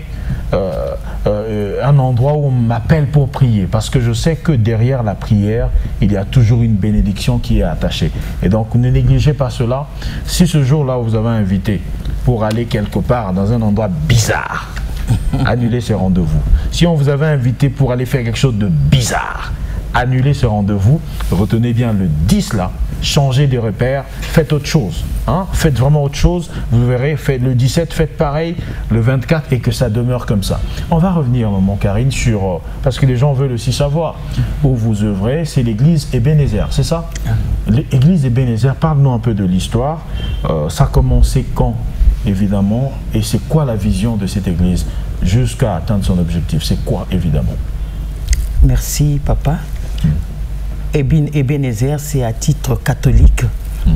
un endroit où on m'appelle pour prier, parce que je sais que derrière la prière, il y a toujours une bénédiction qui est attachée. Et donc ne négligez pas cela. Si ce jour-là vous avez invité pour aller quelque part dans un endroit bizarre, annulez ce rendez-vous. Si on vous avait invité pour aller faire quelque chose de bizarre, annulez ce rendez-vous. Retenez bien le 10 là, changez de repère, faites autre chose, hein? Faites vraiment autre chose, vous verrez, faites le 17, faites pareil, le 24, et que ça demeure comme ça. On va revenir, maman Karine, sur, parce que les gens veulent aussi savoir où vous œuvrez, c'est l'église Ebenezer, c'est ça? L'église Ebenezer, parle-nous un peu de l'histoire, ça a commencé quand évidemment, et c'est quoi la vision de cette église jusqu'à atteindre son objectif? C'est quoi, évidemment? Merci, papa. Ebenezer, c'est à titre catholique,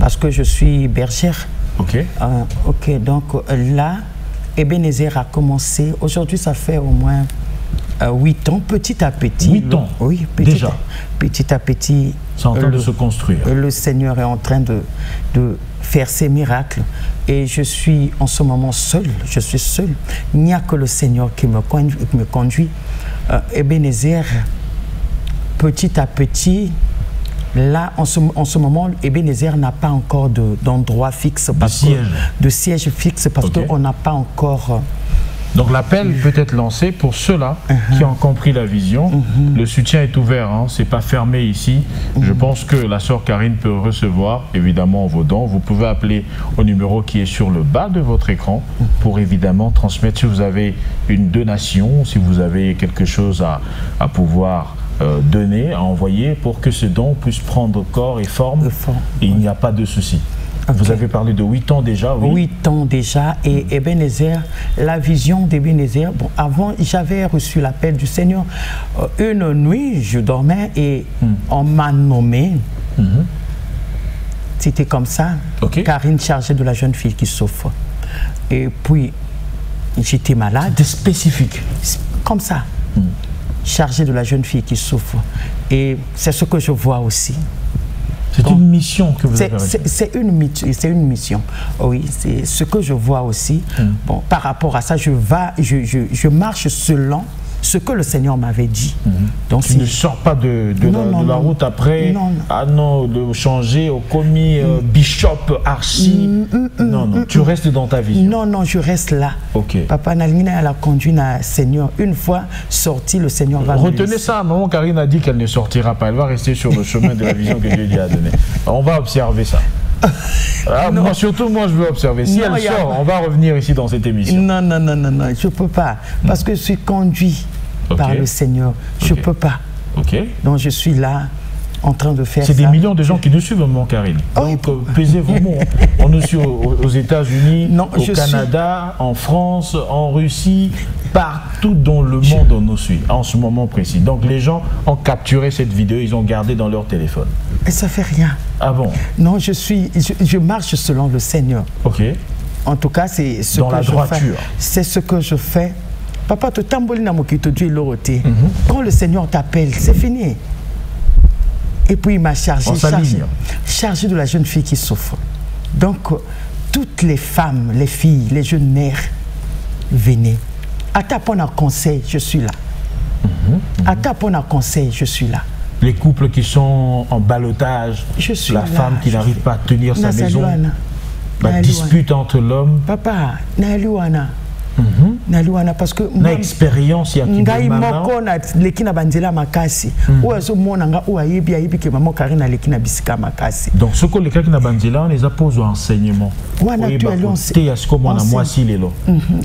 parce que je suis bergère. Ok. Ok, donc là, Ebenezer a commencé, aujourd'hui ça fait au moins 8 ans, petit à petit. 8 ans? Oui, petit à petit. C'est en train de se construire. Le Seigneur est en train de faire ses miracles. Et je suis en ce moment seul, je suis seul. Il n'y a que le Seigneur qui me conduit. Ebenezer, petit à petit, là, en ce moment, Ebenezer n'a pas encore d'endroit fixe. De siège fixe, parce qu'on n'a pas encore... Donc l'appel peut être lancé pour ceux-là qui ont compris la vision. Le soutien est ouvert, hein, c'est pas fermé ici. Je pense que la sœur Karine peut recevoir évidemment vos dons. Vous pouvez appeler au numéro qui est sur le bas de votre écran pour évidemment transmettre si vous avez une donation, si vous avez quelque chose à pouvoir donner, à envoyer pour que ce don puisse prendre corps et forme. Et il n'y a pas de souci. Okay. Vous avez parlé de 8 ans déjà, oui. 8 ans déjà, et Ebenezer, la vision d'Ebenezer, bon, avant j'avais reçu l'appel du Seigneur, une nuit je dormais et on m'a nommé, c'était comme ça, Karine chargée de la jeune fille qui souffre. Et puis j'étais malade. C'était spécifique. Comme ça, chargée de la jeune fille qui souffre. Et c'est ce que je vois aussi. C'est une mission que vous avez. C'est une mission, oui, c'est ce que je vois aussi. Bon, par rapport à ça, je marche selon ce que le Seigneur m'avait dit. Donc tu ne sors pas de la route après, de changer au commis bishop, archi. Non, tu restes dans ta vision. Non, je reste là. Papa Nalina, elle a conduit le Seigneur. Une fois sorti, le Seigneur va retenez ça, maman Karine a dit qu'elle ne sortira pas. Elle va rester sur le chemin de la vision que Dieu lui a donnée. On va observer ça. Surtout moi je veux observer. Si elle sort, on va revenir ici dans cette émission. Non, je ne peux pas. Parce que je suis conduit par le Seigneur. Je ne peux pas. Donc je suis là en train de faire ça. C'est des millions de gens qui nous suivent, maman Karine. Donc pesez vos mots. On nous suit aux États-Unis, au Canada, en France, en Russie, partout dans le monde on nous suit en ce moment précis. Donc les gens ont capturé cette vidéo, ils ont gardé dans leur téléphone. Et ça fait rien. Ah bon? Non, je marche selon le Seigneur. En tout cas, c'est ce que je fais. C'est ce que je fais. Papa, tu tamboli na mokito Dieu l'oroté. Quand le Seigneur t'appelle, c'est fini. Et puis il m'a chargé de la jeune fille qui souffre. Donc, toutes les femmes, les filles, les jeunes mères, venez. À ta pour un conseil, je suis là. À ta pour un conseil, je suis là. Les couples qui sont en ballottage, la femme qui n'arrive pas à tenir sa maison, la dispute entre l'homme. Papa, Naluana. Parce que na expérience ya ngai moko na leki na banzela makasi ozo mona nga o ayebi ke maman Karine leki na bisika makasi. Donc ce que les qui na banzela on les a posé enseignement.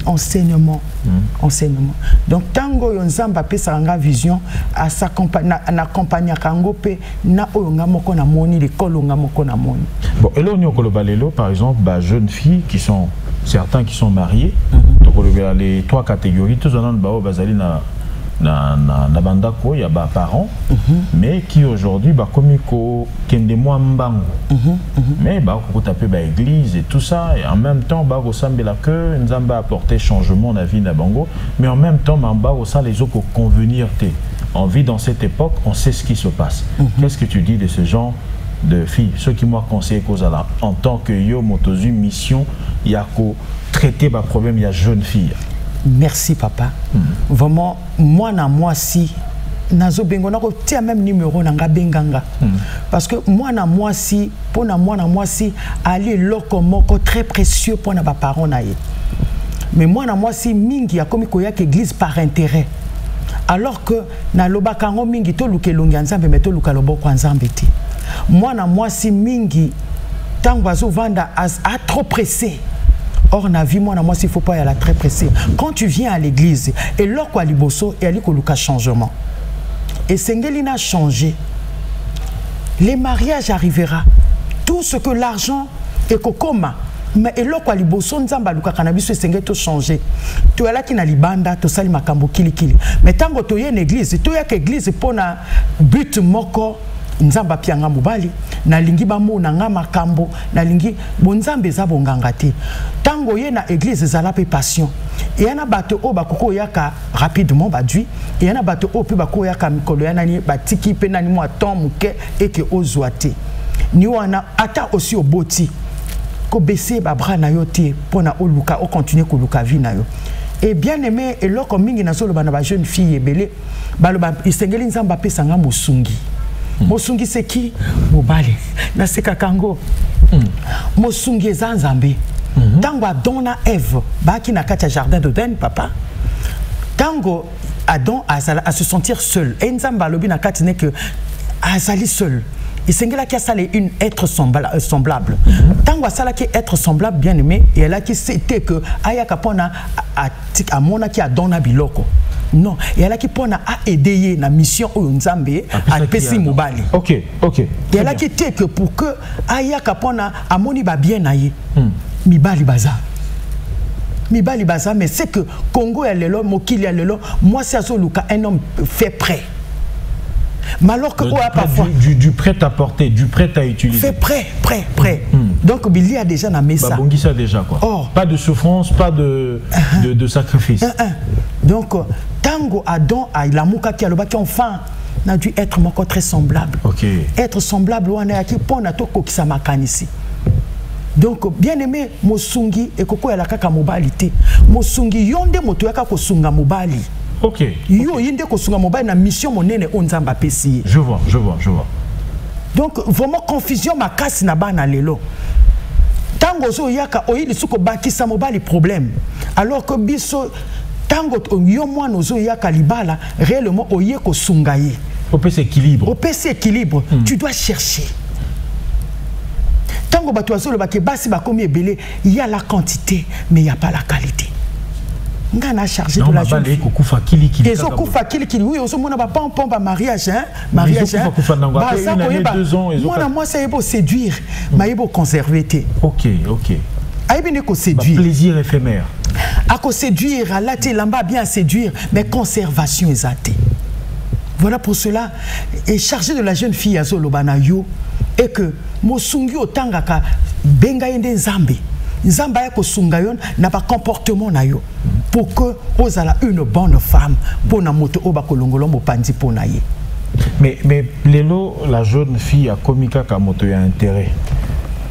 Enseignement. Donc tango yo nzamba pesa nga vision à s'accompagner kango pe na oyo nga moko na moni lekolo nga moko na moni. Bon et là on yokolo balelo par exemple jeunes filles qui sont certains qui sont mariés, donc les 3 catégories, tous en ont bazali na bandako, il y a parents, mais qui aujourd'hui comme kende moi mbango, mais ko taper église et tout ça, et en même temps ko sambela que nzamba apporter changement na vie na bango, mais en même temps mamba ça les autres convenir té. On vit dans cette époque, on sait ce qui se passe. Qu'est-ce que tu dis de ce genre de filles, ceux qui m'ont conseillé en tant que yo motozu mission, il y a qu'au traiter ma problème, il y a jeune fille. Merci papa. Vraiment, moi si nazo bengo na ko tia même numéro nanga benganga. Parce que moi si pour moi si aller loko moko très précieux pour na ba parents na ye. Mais moi si mingi ya komi ko ya que église par intérêt. Alors que na lobaka ngo mingi to lukelongi nzambe meto lukalobo kwa nzambe ti. Moi si mingi tango azo vanda a trop pressé. Or na vie moi si faut pas y aller très pressé. Quand tu viens à l'église et lors quoi liboso et ali ko luka changement. Et Sengelina a changé. Les mariages arrivera. Tout ce que l'argent et kokoma mais eloko liboso nzamba lukaka na biso esenge to changer to yala ki na libanda to sali makambo kili mais tango to ye na église to ya ka église pona but moko nzamba pianga mobali na lingi bamona nga makambo na lingi bonzambe za bonganga te tango ye na église zala pe passion et yana bato o bakoko yaka rapidement badui et yana bato o pe bako yaka mikolo yana ni batiki pe nani mo atom muke et que ozwate ni wana ata aussi oboti ko baisser ba bras na yo te pona oluka o continuer ko luka vie na yo et bien aimé et loko mingi na solo bana ba jeune fille ebele baloba isengeli nzamba pe sanga mosungi mosungi c'est qui mobali na seka kango mosungi ezanzambe tango Adon na Ève baki na kati jardin d'Éden papa tango Adon a se sentir seul et nzamba lobi na kati ne que azali seul et sengela qui a salé une être semblable tango asala qui être semblable bien aimé et elle a qui c'était que aya kapona a mona qui Adon na biloko. Non, et elle a qui pona a aidé na mission au Nzambe à pesi mobali. OK. Et elle a qui était que pour que aya kapona a moni ba bien naïe. Mibali baza. Mibali baza mais c'est que Congo ya lelo mokili ya lelo moi c'est azoluka un homme fait prêt. Mais alors que parfois du prêt à porter, du prêt à utiliser. Fait prêt. Donc il y a déjà na messa. Bah bongi ça déjà quoi. Oh. Pas de souffrance, pas de sacrifice. Donc tango Adon a la muka qui a le baki enfin n'a dû être encore très semblable. OK. Être semblable on a qui pona to ko kisa makanisi. Donc bien aimé mosungi et koko ya la kaka mobalité. Mosungi yonde moto ya ka ko sunga mobali. OK. Yo yinde ko sunga mobali na mission monene onzamba pesi. Je vois. Donc vraiment confusion makasi na bana lelo. Tango zo yaka oyili suko bakisa mobali problème. Alors que biso tango yo mwana zo yaka libala réellement oye ko sungaye. Au PC équilibre. Tu dois chercher. Tango bato azolo baki basi bakomi ebele, il y a la quantité mais il n'y a pas la qualité. Ngana chargé de la jeune fille. Et so kufa kili oui oso mona ba pom ba mariage hein mariage hein. Ba ça ko moi ça yebo séduire mais yebo conserver té. OK. Aïbine ko séduire. Plaisir éphémère. A ko séduire à la té lamba bien séduire mais conservation exatée. Voilà pour cela est chargé de la jeune fille azolo banayo et que mosungi otangaka benga yende nzambe. Nzamba ya ko sungayon na ba comportement na yo pour que ozala une bonne femme pour na moto oba kolongolo mopandi pour na ye. Mais lelo la jeune fille a komika ka moto ya intérêt.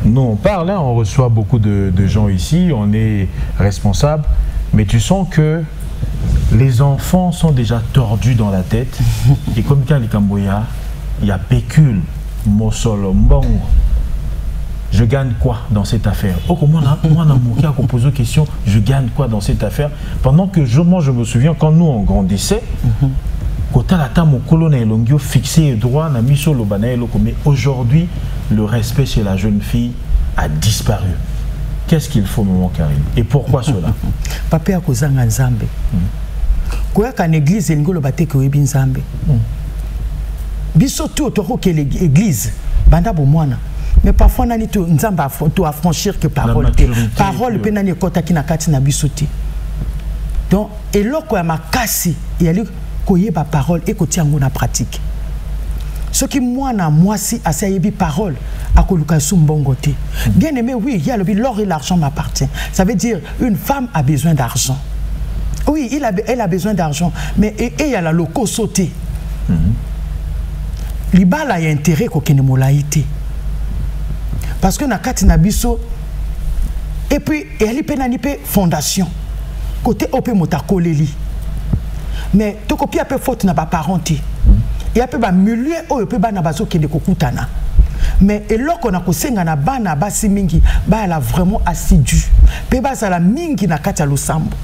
Nous on parle hein, on reçoit beaucoup de gens ici, on est responsable, mais tu sens que les enfants sont déjà tordus dans la tête et komika likamboya, il y a pécule, mosolo, mbongo. Je gagne quoi dans cette affaire? Oh, comment on a posé la question, je gagne quoi dans cette affaire? Pendant que moi je me souviens quand nous on grandissait, fixé droit, mais aujourd'hui le respect chez la jeune fille a disparu. Qu'est-ce qu'il faut, maman Karine? Et pourquoi cela? Papa a kozanga nzambe. Quoi qu'en église il ngolo bate ko yebi nzambe. Biso tout to que l'église banda bo mwana. Mais parfois nani to nzamba to affranchir que parole parole pe nani kota ki na kati na bisoti. Donc eloko ya makasi yali koyeba parole et kotia ngo na pratique. Ce qui moi na moi si asayebi parole akoluka sumbongo te. Bien aimé oui, il y a l'or et l'argent m'appartient. Ça veut dire une femme a besoin d'argent. Oui, elle a besoin d'argent, mais il y a la loco sauté. Libala y a intérêt ko kene molaïté. Parce que na kati na biso et puis elle penani pe fondation côté opé motakoleli mais to copie peu faute na ba parenté et a peu ba milieu o pe ba na bazo kende kokutana mais eloko na kosenga na bana basi mingi ba la vraiment assidu pe ba za la mingi na kati ya losambo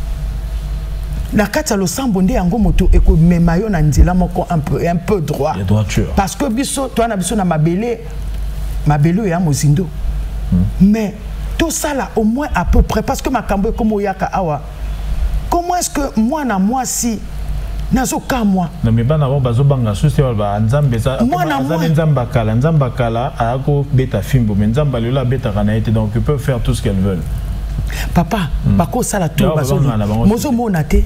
na kati ya losambo nde yango moto eko memayo na nzela moko un peu droit parce que biso toi na biso na mabele ya mozindo mais tout ça là au moins à peu près parce que ma kambo comme oyaka awa comment est-ce que moi na moi si nazo kamwa na mebana ba bazo banga susi ba nzambe za nzamba kala ako beta fimbo mais nzamba lola beta kana été donc ils peuvent faire tout ce qu'elles veulent. Papa bako sala tout bazo mozo mona te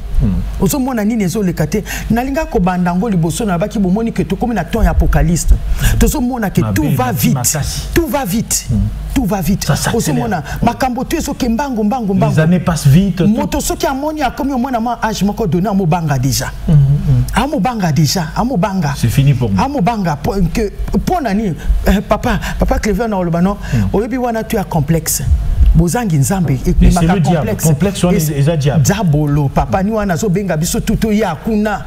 ozo mona nini ezo lekate nalinga ko bandango liboso na baki bomoni que to comme na temps apocalypse tozo mona que tout va vite ozo mona makambo tu ezo ke mbango les années passent vite moto soki amoni akomi omona ma âge moko donné amo banga déjà amo banga c'est fini pour moi amo banga que ponani papa Clever na olobano oyebi wana tu a complexe bozangi nzambe et c'est le diable complexe on est diable diabolo papa ni wana zo benga biso tuto ya kuna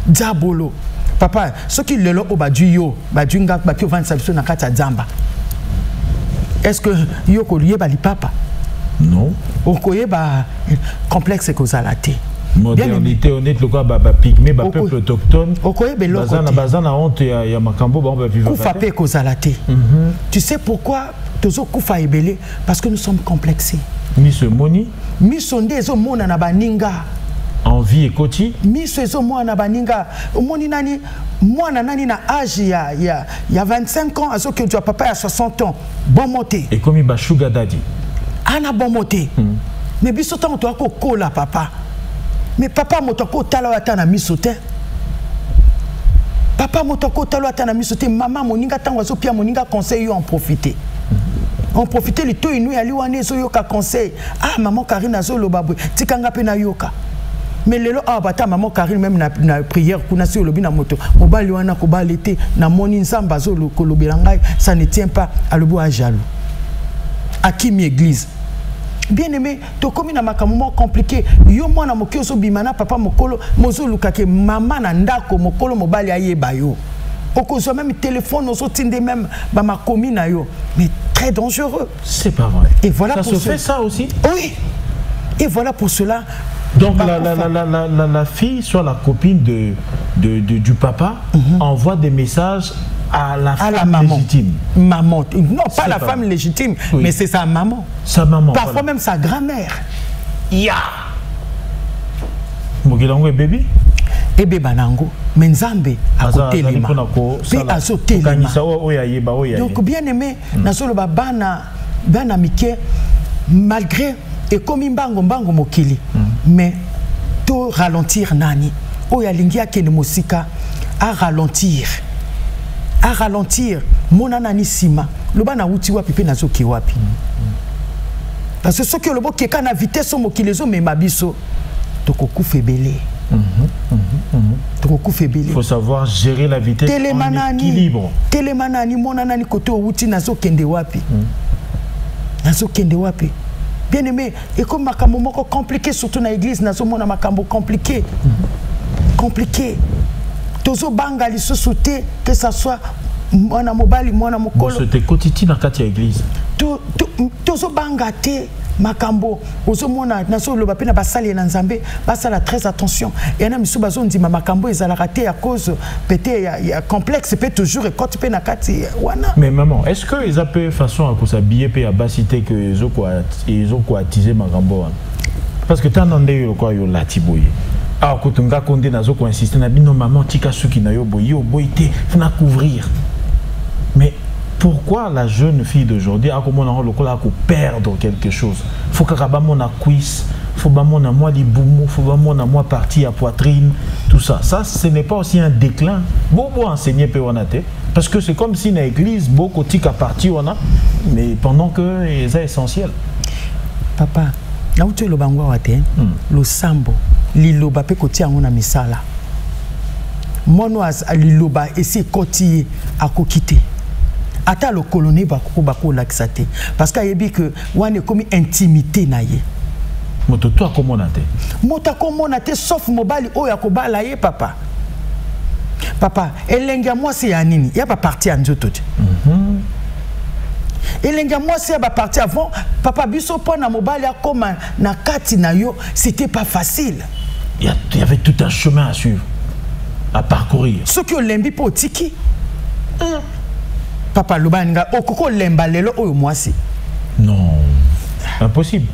diabolo papa soki lelo obadu yo badunga bakio vansa biso na kata zamba est-ce que yo ko lié bali papa non okoye ba complexe ko zalate modernité honnête le quoi ba pygmée ba peuple autochtone okoye beloko bazana honte ya makambo ba vivre kufa pe ko zalate tu sais pourquoi tozo kufa ebele parce que nous sommes complexés miso moni miso ndezo mona na baninga envie ekoti miso ezo mona na baninga omoni nani mwana nani na âge ya 25 ans azo que tu as papa à 60 ans bon monté et comme ba sugar daddy ana bon monté mais biso tant to ko kola papa mais papa moto ko tala wata na miso te papa moto ko tala wata na miso te maman moninga tango azo pia moninga conseil yo en profiter on profiter le tout inouï ali wane so yoka conseil ah maman Karine azo lobabwe tikanga pe na yoka mais lelo ah bata maman Karine même na prière kuna si olobi na moto mobali wana ko balete na moni nzamba zo kolobela ngai ça ne tient pas à lobo à jaloux à qui mi église bien aimé to komi na makambo compliqué yo mwana mokio so bimana papa mokolo mozo lukake mama na ndako mokolo mobali ayeba yo okozwa même téléphone ozo tinde même ba makomi na yo mais très dangereux. C'est pas vrai. Et voilà ça pour se fait ça aussi. Oui. Et voilà pour cela. Donc la fille, soit la copine du papa, envoie des messages à la femme maman. Légitime. Maman. Non, pas la femme légitime, mais c'est sa maman. Sa maman. Parfois même sa grand-mère. Ya. Mogilango et bébé. Ebe banango menzambe akotelema pe azotelema donc bien aimé nasolo bana mike malgré et comme mbango mokili mais to ralentir nani oya lingi akene mosika à ralentir mona nani sima loba na uti wapi pe nazoki wapi parce que soki lobo keka na vitesse mokili zo mema biso tokokufa ebele. Il faut savoir gérer la vitesse en équilibre. Télémanani monanani koto outi nazo kende wapi. Nazo kende wapi. Bien aimé, et comme makambo moko compliqué surtout na église nazo mona makambo compliqué. Compliqué. Tozo banga lisusu te que ça soit mwana mobali mwana mokolo. C'était quotidien na kati ya église. Tozo banga te makambo ozomona naso loba pe na basali na nzambe basala très attention et na misu bazo ndima makambo ezala raté à cause peut-être il y a complexe peut toujours et quand pe na kati wana. Mais maman, est-ce que ils appellent façon à s'habiller pe à basité que ils ont quoi attiser makambo parce que tant ndé yo quoi yo latiboye ah kotunga konde nazo ko insister na bino maman tika suki na yo boyité fina couvrir mais pourquoi la jeune fille d'aujourd'hui a comme on a perdre quelque chose? Faut que mon a cuisse, faut que mon a moi les boumou, faut que mon a moi partie à poitrine, tout ça. Ça, ce n'est pas aussi un déclin. Beaucoup enseigner péonate parce que c'est comme si dans l'église beaucoup de partie on a, mais pendant que c'est essentiel. Papa, là où tu es le bangwa wate, le sambo, liloba pe koti angona misala. Monoaz liloba et c'est koti à kokite. Ata le coloné bako laxate parce qu'il y a que wane comme intimité naie. Moto toi comment on a été? Mota comment on a été sauf mobile o ya kobala ye papa. Papa, elenga moi c'est anini, il y a pas parti en nzoto. Elenga moi c'est pas parti avant papa biso po na mobile ya comme na kati na yo, c'était pas facile. Il y avait tout un chemin à suivre, à parcourir. Ce que lembi po tiki. Papa Lubanga, okoko lemba lelo oyo mwasi. Non, impossible.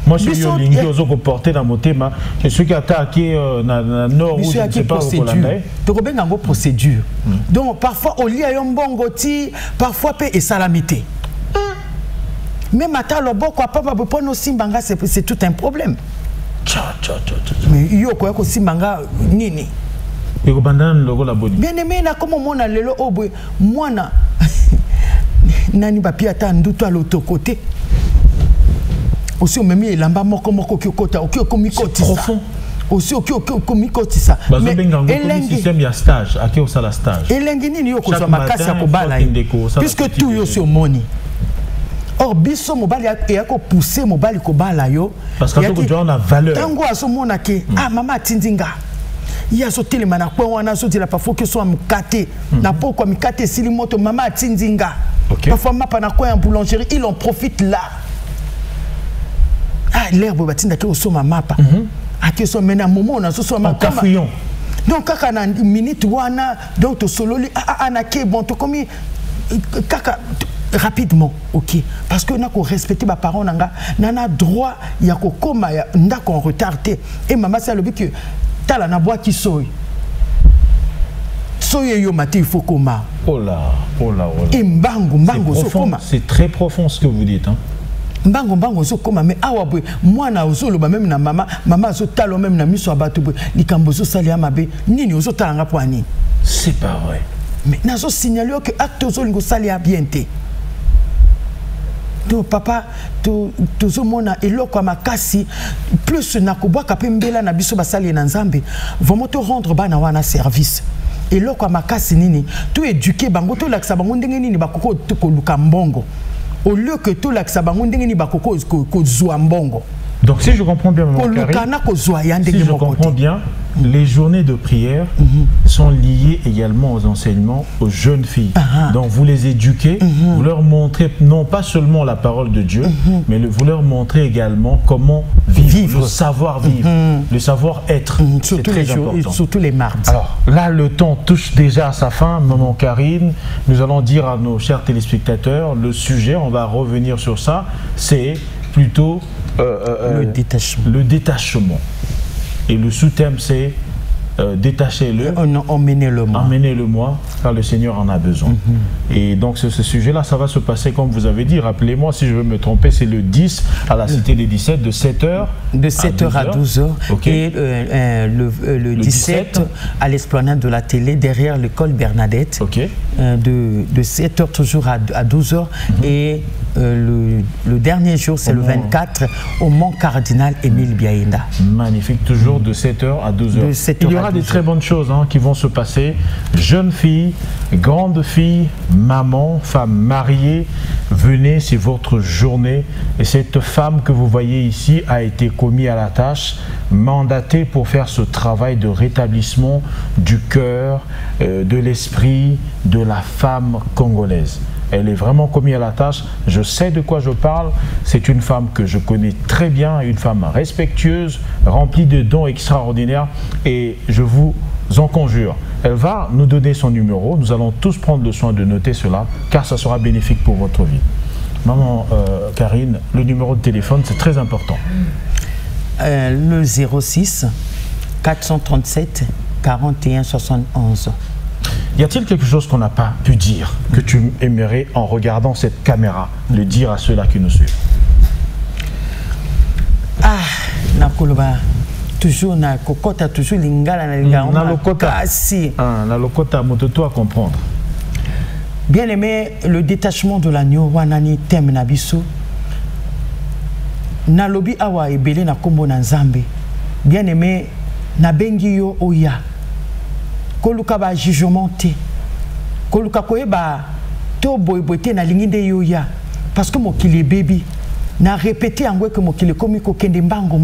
Moi, je suis lingi aux porté dans mon thème. Je suis qui attaqué dans nord ou je ne sais pas où on procédure. Donc parfois au lit a un bon goti, parfois paix et salamité. Même à le bon quoi papa pour nos simbanga c'est tout un problème. Mais yo quoi ko simbanga nini. Bien aimé na comme mon lelo obwe mwana nani papi ata nduto à l'autre côté. Aussi on me met lamba moko moko kyokota okiyokomikoti profond. Aussi okiyokomikoti ça. Mais elengi système ya stage aki au sala stage. Elengi nini yo ko so makasi ya kobala puisque tout yo sur moni. Or biso mobali ya ko pousser mobali kobala yo parce que tu on a valeur. Tango aso mona ke ah mama tindinga. Ya so telema na kwa wana so tila parfois que so amkate na poko mikate sili moto mama tindinga. Parfois mapa na kwa en boulangerie il en profite là. Ah l'herbe batinda ke so mapa. Ake so mena momo na so ma cafouillon. Donc kaka na minute wana donc to sololi anake bon to komi kaka rapidement, ok, parce que nous avons respecté ma parole, nous avons droit ya kokoma ya ndako en retardé et maman c'est le but que tala na bois qui soy yo maté il faut koma. Oh là. Et mbango so koma. C'est très profond ce que vous dites hein. Mbango so koma mais awa boy moi na ozolo ba même na maman so talo même na miso abatu boy likambo so salia mabe nini ozo talanga po ani. C'est pas vrai. Mais na so signaler que acte ozo lingo salia bien té. Donc papa tout mona eloko makasi plus nakoboa kapembela na biso basali na nzambe vraiment te rendre bana wana service eloko makasi nini tout éduquer bango to lakisa bango ndenge nini bakoko ko luka mbongo au lieu que tout lakisa bango ndenge nini bakoko ko zwa mbongo. Donc si je comprends bien, les journées de prière sont liées également aux enseignements aux jeunes filles. Donc vous les éduquez, vous leur montrez non pas seulement la parole de Dieu, mais vous leur montrez également comment vivre. Le savoir-vivre, le savoir-être. Surtout les mardis. Alors là, le temps touche déjà à sa fin, maman Karine. Nous allons dire à nos chers téléspectateurs, le sujet, on va revenir sur ça, c'est plutôt le détachement. Et le sous-thème c'est détachez-le, emmenez-le-moi, car le Seigneur en a besoin. Et donc ce sujet-là, ça va se passer comme vous avez dit. Rappelez-moi, si je veux me tromper, c'est le 10 à la Cité des 17, de 7h à 12h. Okay. Et le 17 à l'esplanade de la télé, derrière l'école Bernadette. Okay. De 7h toujours à 12h. Et le dernier jour, c'est le 24 au Mont Cardinal Émile Biaïnda. Magnifique, toujours de 7h à 12h. Il y aura des très bonnes choses qui vont se passer. Jeunes filles, grandes filles, mamans, femmes mariées, venez, c'est votre journée. Et cette femme que vous voyez ici a été commise à la tâche, mandatée pour faire ce travail de rétablissement du cœur, de l'esprit de la femme congolaise. Elle est vraiment commise à la tâche. Je sais de quoi je parle. C'est une femme que je connais très bien, une femme respectueuse, remplie de dons extraordinaires. Et je vous en conjure, elle va nous donner son numéro. Nous allons tous prendre le soin de noter cela, car ça sera bénéfique pour votre vie. Maman Karine, le numéro de téléphone, c'est très important. Le 06 437 41 71. Y a-t-il quelque chose qu'on n'a pas pu dire, que tu aimerais, en regardant cette caméra, le dire à ceux-là qui nous suivent? Ah, nakoloba toujours na kokota toujours lingala na lingala na lokota si na lokota mototo à comprendre. Bien aimé, le détachement de l'agneau wanani thème na biso na lobi awa ebele na kombo na nzambe. Bien aimé, na bengi yo oya koluka ba jugement te koluka koyeba to boybote na linginde yoya parce que mokili baby na répéter angwe que mokili komi ko kende mbango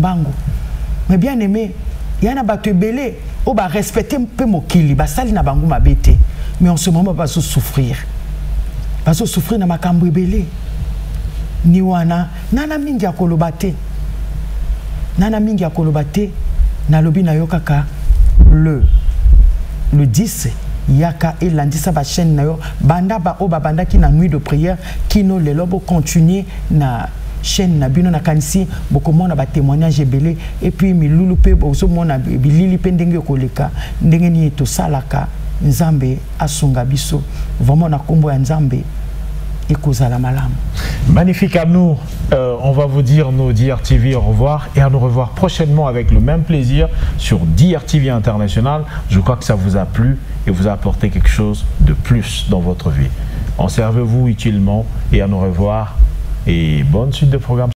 mais bien aimé yana bato ebele o ba respecter pe mokili ba sali na bango mabete mais en ce moment ba so souffrir na makambo ebele ni wana nana mingi ya kolobate na lobi na yokaka le 10 yaka et lundi ça va chaîne na yo banda ba o ba banda ki na nuit de prière qui no le lobo continuer na chaîne na bino na kanisi bokomona ba témoignage belé et puis milulu pe bozomona bilili pe ndenge koleka ndenge ni to salaka nzambe asunga biso vraiment na kombo ya nzambe ekozala malamu. Magnifique à nous, on va vous dire nos DRTV au revoir et à nous revoir prochainement avec le même plaisir sur DRTV International. Je crois que ça vous a plu et vous a apporté quelque chose de plus dans votre vie. Conservez-vous utilement et à nous revoir et bonne suite de programme.